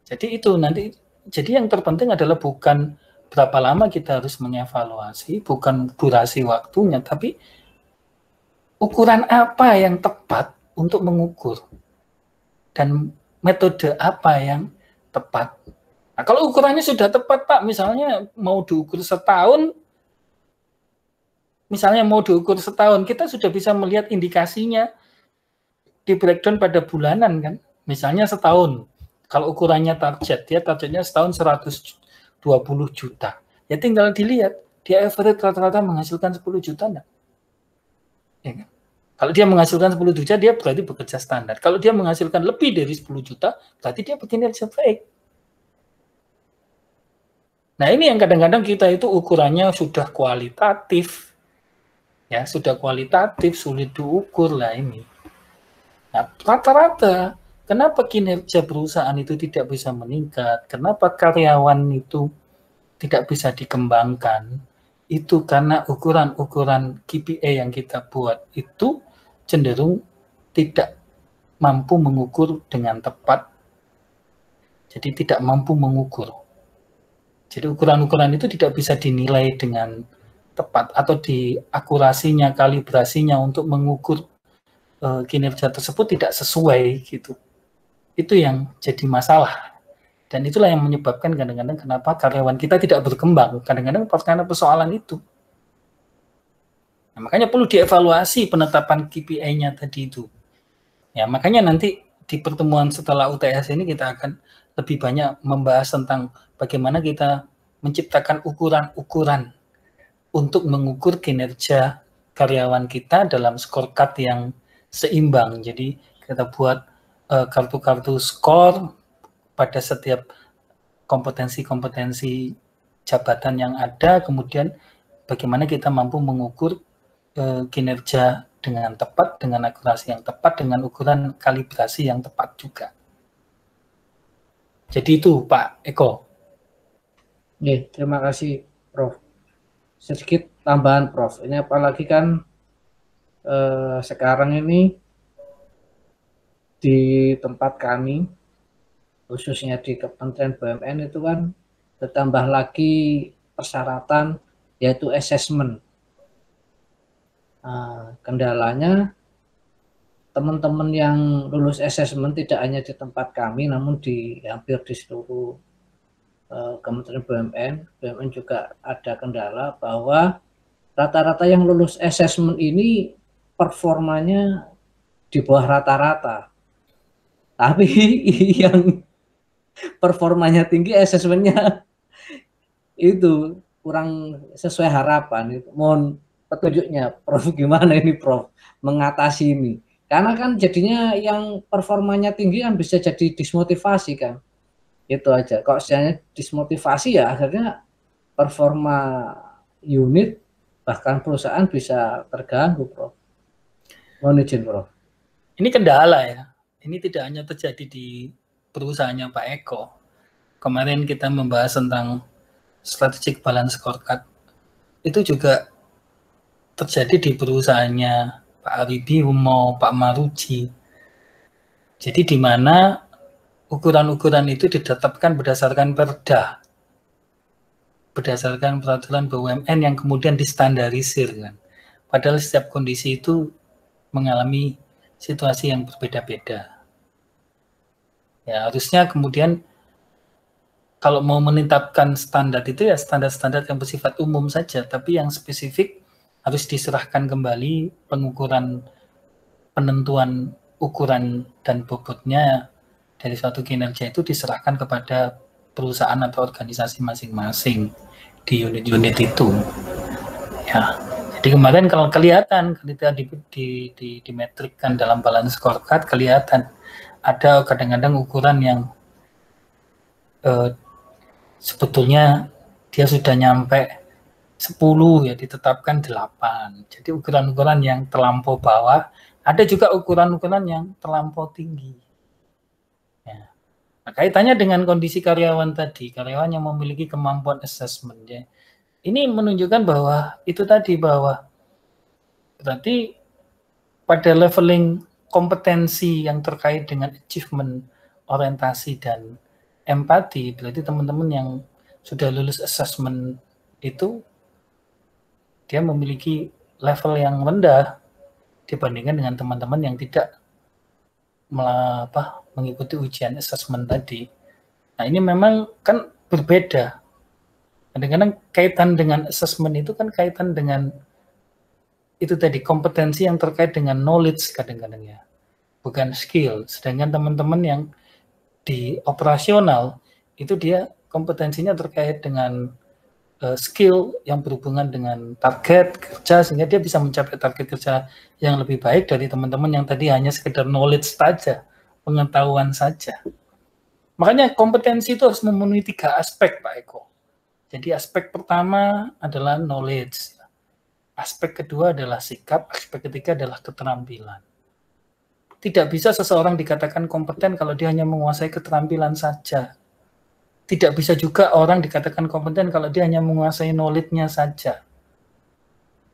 Jadi itu nanti, jadi yang terpenting adalah bukan berapa lama kita harus mengevaluasi, bukan durasi waktunya, tapi ukuran apa yang tepat untuk mengukur dan metode apa yang tepat. Nah, kalau ukurannya sudah tepat Pak, misalnya mau diukur setahun, kita sudah bisa melihat indikasinya di breakdown pada bulanan kan. Misalnya setahun, kalau ukurannya target, dia targetnya setahun 120 juta. Ya tinggal dilihat, dia average rata-rata menghasilkan 10 juta enggak? Ya kan? Kalau dia menghasilkan 10 juta, dia berarti bekerja standar. Kalau dia menghasilkan lebih dari 10 juta, berarti dia berkinerja baik. Nah ini yang kadang-kadang kita itu ukurannya sudah kualitatif. Ya, sudah kualitatif, sulit diukur lah ini. Nah, rata-rata, kenapa kinerja perusahaan itu tidak bisa meningkat? Kenapa karyawan itu tidak bisa dikembangkan? Itu karena ukuran-ukuran KPI yang kita buat itu cenderung tidak mampu mengukur dengan tepat. Jadi tidak mampu mengukur. Jadi ukuran-ukuran itu tidak bisa dinilai dengan tepat atau di akurasinya, kalibrasinya untuk mengukur kinerja tersebut tidak sesuai gitu. Itu yang jadi masalah. Dan itulah yang menyebabkan kadang-kadang kenapa karyawan kita tidak berkembang. Kadang-kadang karena persoalan itu. Nah, makanya perlu dievaluasi penetapan KPI-nya tadi itu. Ya, makanya nanti di pertemuan setelah UTS ini kita akan lebih banyak membahas tentang bagaimana kita menciptakan ukuran-ukuran untuk mengukur kinerja karyawan kita dalam scorecard yang seimbang. Jadi kita buat kartu-kartu skor pada setiap kompetensi-kompetensi jabatan yang ada, kemudian bagaimana kita mampu mengukur kinerja dengan tepat, dengan akurasi yang tepat, dengan ukuran kalibrasi yang tepat juga. Jadi itu Pak Eko. Oke, terima kasih Prof. Sedikit tambahan Prof. Ini apalagi kan sekarang ini di tempat kami, khususnya di Kementerian BUMN itu kan bertambah lagi persyaratan yaitu assessment. Kendalanya teman-teman yang lulus assessment tidak hanya di tempat kami, namun di hampir di seluruh Kementerian BUMN juga ada kendala bahwa rata-rata yang lulus assessment ini performanya di bawah rata-rata. Tapi yang performanya tinggi assessmentnya itu kurang sesuai harapan. Mohon petunjuknya Prof, gimana ini Prof mengatasi ini? Karena kan jadinya yang performanya tinggi kan bisa jadi dismotivasi kan. Itu aja. Kalau misalnya dismotivasi ya akhirnya performa unit bahkan perusahaan bisa terganggu, Prof. Mohon izin, Prof. Ini kendala ya. Ini tidak hanya terjadi di perusahaannya Pak Eko. Kemarin kita membahas tentang strategic balance scorecard. Itu juga terjadi di perusahaannya Pak Aribi mau Pak Maruji. Jadi di mana ukuran-ukuran itu ditetapkan berdasarkan perda, berdasarkan peraturan BUMN yang kemudian distandarisir kan. Padahal setiap kondisi itu mengalami situasi yang berbeda-beda. Ya, harusnya kemudian kalau mau menetapkan standar itu ya standar-standar yang bersifat umum saja, tapi yang spesifik harus diserahkan kembali pengukuran, penentuan ukuran dan bobotnya dari suatu kinerja itu diserahkan kepada perusahaan atau organisasi masing-masing di unit-unit itu. Ya, jadi kemarin kalau kelihatan ketika dimetrikkan dalam balance scorecard kelihatan ada kadang-kadang ukuran yang sebetulnya dia sudah nyampe 10 ya ditetapkan 8. Jadi ukuran-ukuran yang terlampau bawah, ada juga ukuran-ukuran yang terlampau tinggi. Ya. Nah, kaitannya dengan kondisi karyawan tadi, karyawan yang memiliki kemampuan assessment ya. Ini menunjukkan bahwa itu tadi bahwa berarti pada leveling kompetensi yang terkait dengan achievement, orientasi dan empati, berarti teman-teman yang sudah lulus assessment itu dia memiliki level yang rendah dibandingkan dengan teman-teman yang tidak mengikuti ujian assessment tadi. Nah ini memang kan berbeda. Kadang-kadang kaitan dengan assessment itu kan kaitan dengan itu tadi kompetensi yang terkait dengan knowledge kadang-kadang ya, bukan skill. Sedangkan teman-teman yang di operasional itu dia kompetensinya terkait dengan skill yang berhubungan dengan target kerja sehingga dia bisa mencapai target kerja yang lebih baik dari teman-teman yang tadi hanya sekedar knowledge saja, pengetahuan saja. Makanya kompetensi itu harus memenuhi 3 aspek Pak Eko. Jadi aspek pertama adalah knowledge, aspek kedua adalah sikap, aspek ketiga adalah keterampilan. Tidak bisa seseorang dikatakan kompeten kalau dia hanya menguasai keterampilan saja. Tidak bisa juga orang dikatakan kompeten kalau dia hanya menguasai knowledge-nya saja.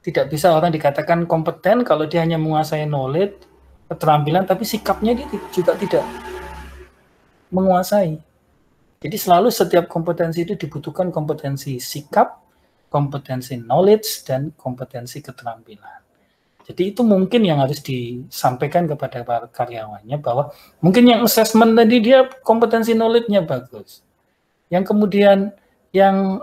Tidak bisa orang dikatakan kompeten kalau dia hanya menguasai knowledge, keterampilan, tapi sikapnya dia juga tidak menguasai. Jadi selalu setiap kompetensi itu dibutuhkan kompetensi sikap, kompetensi knowledge, dan kompetensi keterampilan. Jadi itu mungkin yang harus disampaikan kepada para karyawannya bahwa mungkin yang assessment tadi dia kompetensi knowledge-nya bagus. Yang kemudian yang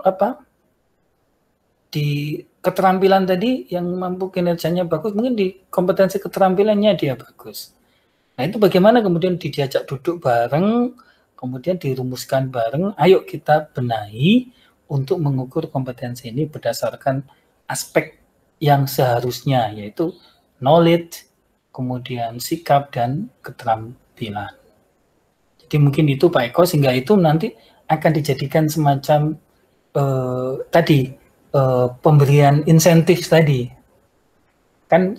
di keterampilan tadi yang mampu kinerjanya bagus, mungkin di kompetensi keterampilannya dia bagus. Nah itu bagaimana kemudian diajak duduk bareng, kemudian dirumuskan bareng, ayo kita benahi untuk mengukur kompetensi ini berdasarkan aspek yang seharusnya, yaitu knowledge, kemudian sikap, dan keterampilan. Jadi mungkin itu Pak Eko, sehingga itu nanti akan dijadikan semacam pemberian insentif tadi. Kan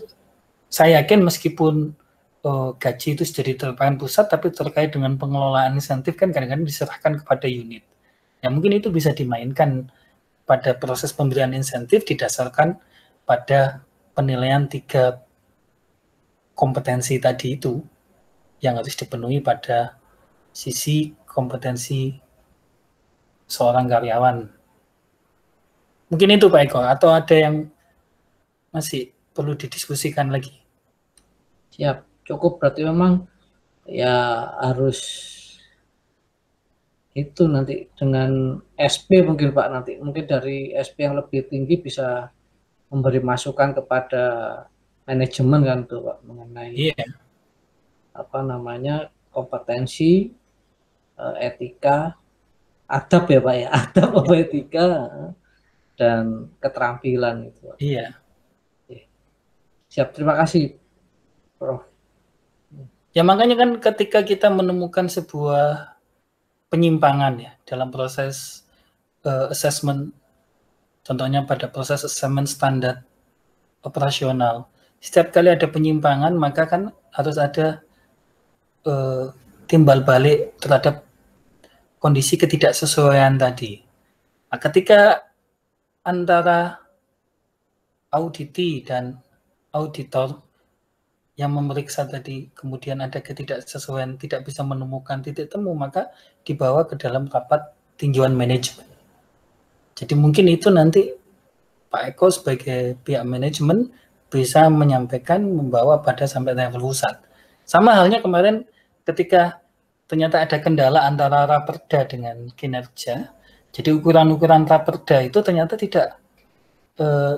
saya yakin meskipun gaji itu sudah ditetapkan pusat, tapi terkait dengan pengelolaan insentif kan kadang-kadang diserahkan kepada unit. Ya mungkin itu bisa dimainkan pada proses pemberian insentif didasarkan pada penilaian 3 kompetensi tadi itu yang harus dipenuhi pada sisi kompetensi seorang karyawan. Mungkin itu Pak Eko, atau ada yang masih perlu didiskusikan lagi? Siap, cukup berarti memang ya harus itu nanti dengan SP mungkin Pak, nanti mungkin dari SP yang lebih tinggi bisa memberi masukan kepada manajemen kan tuh Pak mengenai kompetensi, etika, adab ya Pak ya, adab apa etika dan keterampilan itu Pak. Iya. Siap, terima kasih Prof. Ya makanya kan ketika kita menemukan sebuah penyimpangan ya dalam proses assessment, contohnya pada proses assessment standar operasional, setiap kali ada penyimpangan maka kan harus ada timbal balik terhadap kondisi ketidaksesuaian tadi. Nah, ketika antara auditi dan auditor yang memeriksa tadi kemudian ada ketidaksesuaian, tidak bisa menemukan titik temu, maka dibawa ke dalam rapat tinjauan manajemen. Jadi mungkin itu nanti Pak Eko sebagai pihak manajemen bisa menyampaikan, membawa pada sampai level pusat. Sama halnya kemarin ketika ternyata ada kendala antara Raperda dengan kinerja, jadi ukuran-ukuran Raperda itu ternyata tidak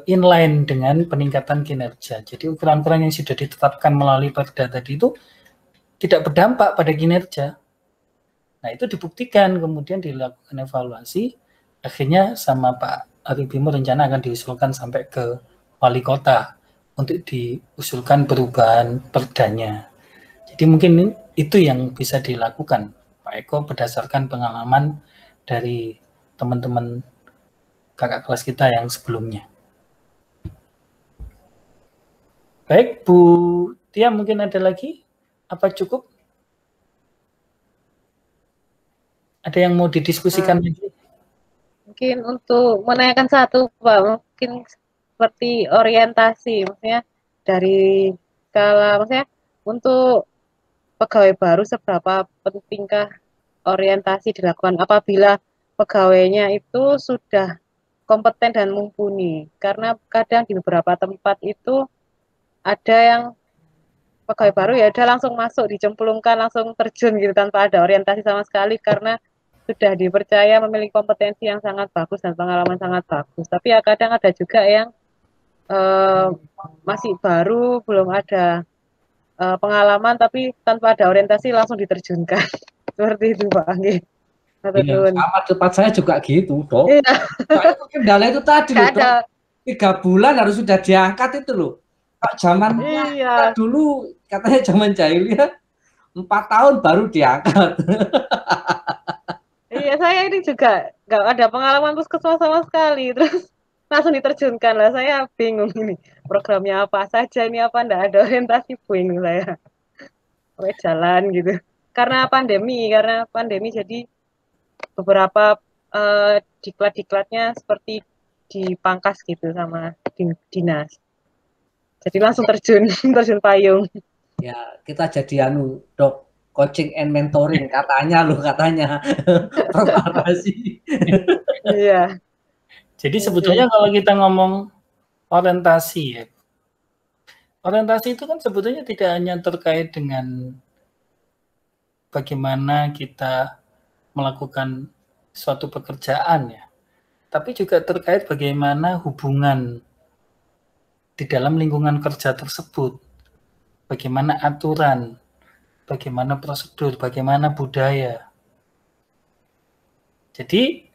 inline dengan peningkatan kinerja. Jadi ukuran-ukuran yang sudah ditetapkan melalui Perda tadi itu tidak berdampak pada kinerja. Nah, itu dibuktikan, kemudian dilakukan evaluasi, akhirnya sama Pak Ari Bimo rencana akan diusulkan sampai ke wali kota untuk diusulkan perubahan perdanya. Jadi mungkin itu yang bisa dilakukan Pak Eko berdasarkan pengalaman dari teman-teman kakak kelas kita yang sebelumnya. Baik, Bu Tia, mungkin ada lagi? Apa cukup? Ada yang mau didiskusikan lagi? Mungkin untuk menanyakan satu, Pak, mungkin seperti orientasi, maksudnya dari skala, maksudnya untuk pegawai baru seberapa pentingkah orientasi dilakukan apabila pegawainya itu sudah kompeten dan mumpuni, karena kadang di beberapa tempat itu ada yang pegawai baru ya udah langsung masuk, dicemplungkan, langsung terjun gitu tanpa ada orientasi sama sekali karena sudah dipercaya memiliki kompetensi yang sangat bagus dan pengalaman sangat bagus. Tapi ya kadang ada juga yang masih baru, belum ada pengalaman, tapi tanpa ada orientasi langsung diterjunkan. Seperti itu Pak Anggi. Iya, sama tempat saya juga gitu, Dok. Iya. Kendala itu tadi loh, Dok. 3 bulan harus sudah diangkat itu loh. Pak zaman dulu katanya zaman jahiliyah 4 tahun baru diangkat. Iya, saya ini juga nggak ada pengalaman puskesmas sama sekali, terus langsung diterjunkan lah. Saya bingung ini programnya apa saja, ini apa, nggak ada orientasi, bingung saya. Oke, jalan gitu. Karena pandemi jadi beberapa diklat-diklatnya seperti dipangkas gitu sama dinas. Jadi langsung terjun payung. Ya, kita jadi Dok, coaching and mentoring katanya preparasi. Iya. Jadi sebetulnya kalau kita ngomong orientasi ya, orientasi itu kan sebetulnya tidak hanya terkait dengan bagaimana kita melakukan suatu pekerjaan ya, tapi juga terkait bagaimana hubungan di dalam lingkungan kerja tersebut, bagaimana aturan, bagaimana prosedur, bagaimana budaya. Jadi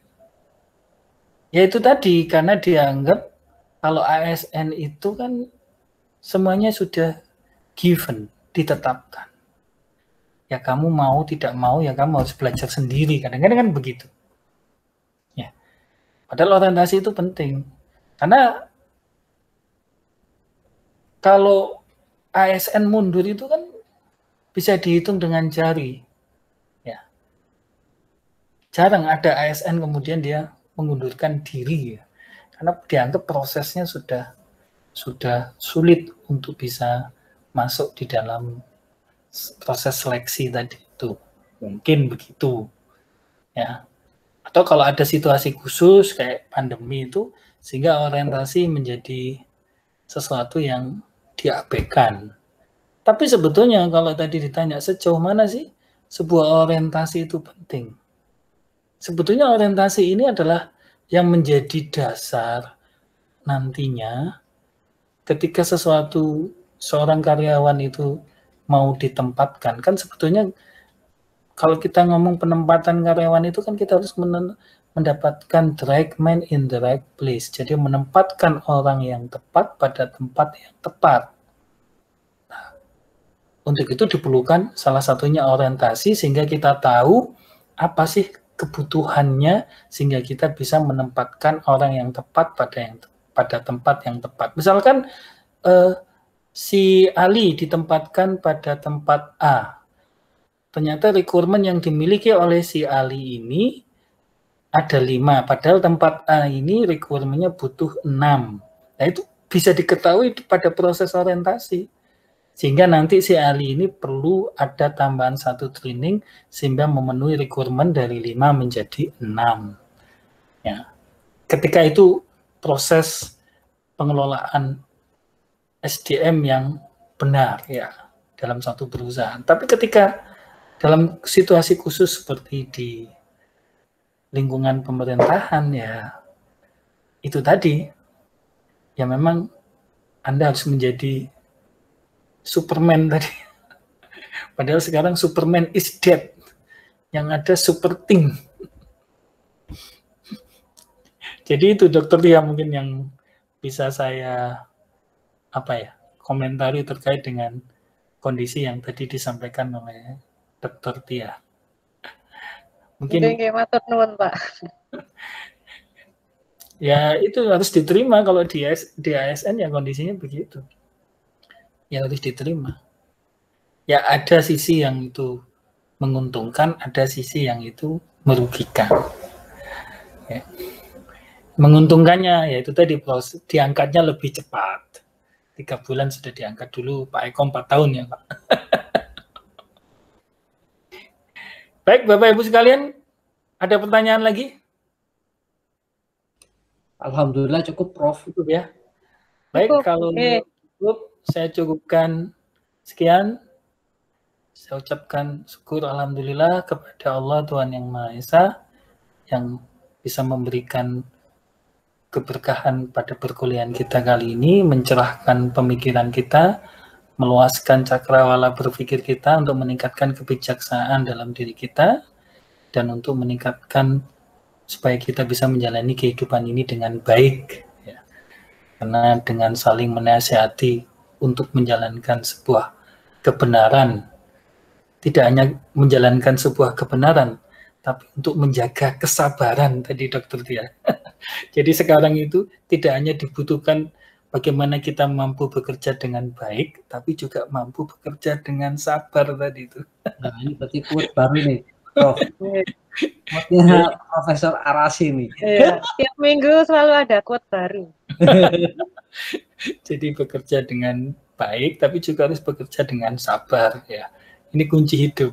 ya itu tadi, karena dianggap kalau ASN itu kan semuanya sudah given, ditetapkan. Ya kamu mau tidak mau ya kamu harus belajar sendiri, kadang-kadang kan begitu. Ya. Padahal orientasi itu penting. Karena kalau ASN mundur itu kan bisa dihitung dengan jari. Ya. Jarang ada ASN kemudian dia mengundurkan diri ya. Karena dianggap prosesnya sudah sulit untuk bisa masuk di dalam proses seleksi tadi itu. Mungkin begitu. Ya. Atau kalau ada situasi khusus kayak pandemi itu sehingga orientasi menjadi sesuatu yang diabaikan. Tapi sebetulnya kalau tadi ditanya sejauh mana sih sebuah orientasi itu penting. Sebetulnya orientasi ini adalah yang menjadi dasar nantinya ketika seorang karyawan itu mau ditempatkan. Kan sebetulnya kalau kita ngomong penempatan karyawan itu kan kita harus mendapatkan the right man in the right place. Jadi menempatkan orang yang tepat pada tempat yang tepat. Nah, untuk itu diperlukan salah satunya orientasi sehingga kita tahu apa sih kebutuhannya sehingga kita bisa menempatkan orang yang tepat pada tempat yang tepat. Misalkan si Ali ditempatkan pada tempat A. Ternyata requirement yang dimiliki oleh si Ali ini ada 5, padahal tempat A ini requirement-nya butuh 6. Nah itu bisa diketahui pada proses orientasi. Sehingga nanti si ahli ini perlu ada tambahan 1 training sehingga memenuhi requirement dari 5 menjadi 6. Ya. Ketika itu proses pengelolaan SDM yang benar ya dalam satu perusahaan. Tapi ketika dalam situasi khusus seperti di lingkungan pemerintahan ya itu tadi ya memang Anda harus menjadi Superman tadi. Padahal sekarang Superman is dead. Yang ada super team. Jadi itu Dokter Tia mungkin yang bisa saya komentari terkait dengan kondisi yang tadi disampaikan oleh Dokter Tia. Mungkin matur nuwun, Pak. Ya itu harus diterima kalau di ASN ya kondisinya begitu. Ya harus diterima. Ya ada sisi yang itu menguntungkan, ada sisi yang itu merugikan. Ya. Menguntungkannya yaitu tadi proses diangkatnya lebih cepat. 3 bulan sudah diangkat dulu, Pak Eko 4 tahun ya Pak. Baik Bapak Ibu sekalian, ada pertanyaan lagi? Alhamdulillah cukup Prof. Cukup ya. Baik, kalau cukup saya cukupkan sekian. Saya ucapkan syukur alhamdulillah kepada Allah Tuhan Yang Maha Esa yang bisa memberikan keberkahan pada perkuliahan kita kali ini, mencerahkan pemikiran kita, meluaskan cakrawala berpikir kita untuk meningkatkan kebijaksanaan dalam diri kita dan untuk meningkatkan supaya kita bisa menjalani kehidupan ini dengan baik ya. Karena dengan saling menasihati untuk menjalankan sebuah kebenaran, tidak hanya menjalankan sebuah kebenaran tapi untuk menjaga kesabaran tadi Dokter Tia. Jadi sekarang itu tidak hanya dibutuhkan bagaimana kita mampu bekerja dengan baik, tapi juga mampu bekerja dengan sabar tadi itu. Nah, ini berarti quote baru nih, Prof. Quote-nya Profesor Arasi nih. Iya, tiap minggu selalu ada quote baru. Jadi bekerja dengan baik, tapi juga harus bekerja dengan sabar ya. Ini kunci hidup.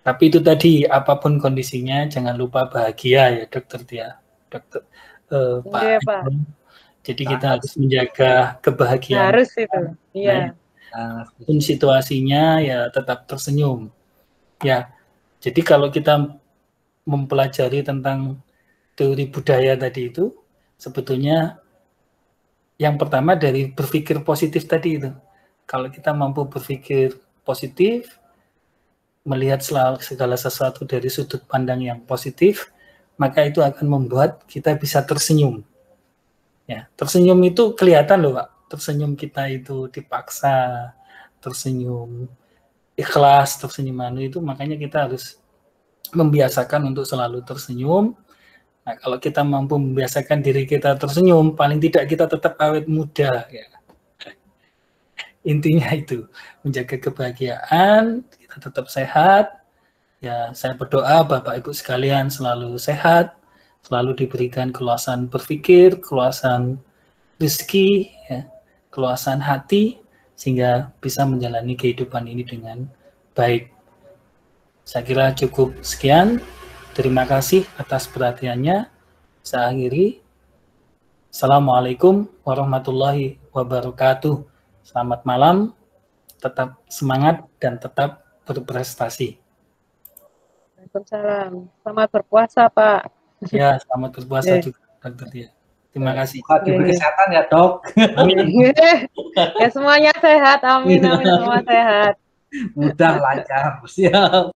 Tapi itu tadi, apapun kondisinya, jangan lupa bahagia ya Dokter Tia. Pak. Iya, Pak. Jadi kita harus menjaga kebahagiaan. Harus itu, iya. Pun situasinya ya tetap tersenyum. Ya, jadi kalau kita mempelajari tentang teori budaya tadi itu, sebetulnya yang pertama dari berpikir positif tadi itu. Kalau kita mampu berpikir positif, melihat segala sesuatu dari sudut pandang yang positif, maka itu akan membuat kita bisa tersenyum. Ya, tersenyum itu kelihatan loh Pak. Tersenyum kita itu dipaksa, tersenyum ikhlas, tersenyum itu makanya kita harus membiasakan untuk selalu tersenyum. Nah, kalau kita mampu membiasakan diri kita tersenyum, paling tidak kita tetap awet muda ya. Intinya itu, menjaga kebahagiaan, kita tetap sehat. Ya, saya berdoa Bapak Ibu sekalian selalu sehat, selalu diberikan keluasan berpikir, keluasan rezeki, ya, keluasan hati, sehingga bisa menjalani kehidupan ini dengan baik. Saya kira cukup sekian. Terima kasih atas perhatiannya. Saya akhiri. Assalamualaikum warahmatullahi wabarakatuh. Selamat malam, tetap semangat dan tetap berprestasi. Waalaikumsalam. Selamat berpuasa, Pak. Ya, selamat berpuasa juga, Dokter Tia. Terima kasih. Diberi kesehatan ya, Dok. Amin. Ya semuanya sehat, amin, amin, semua sehat. Mudah lancar, siap.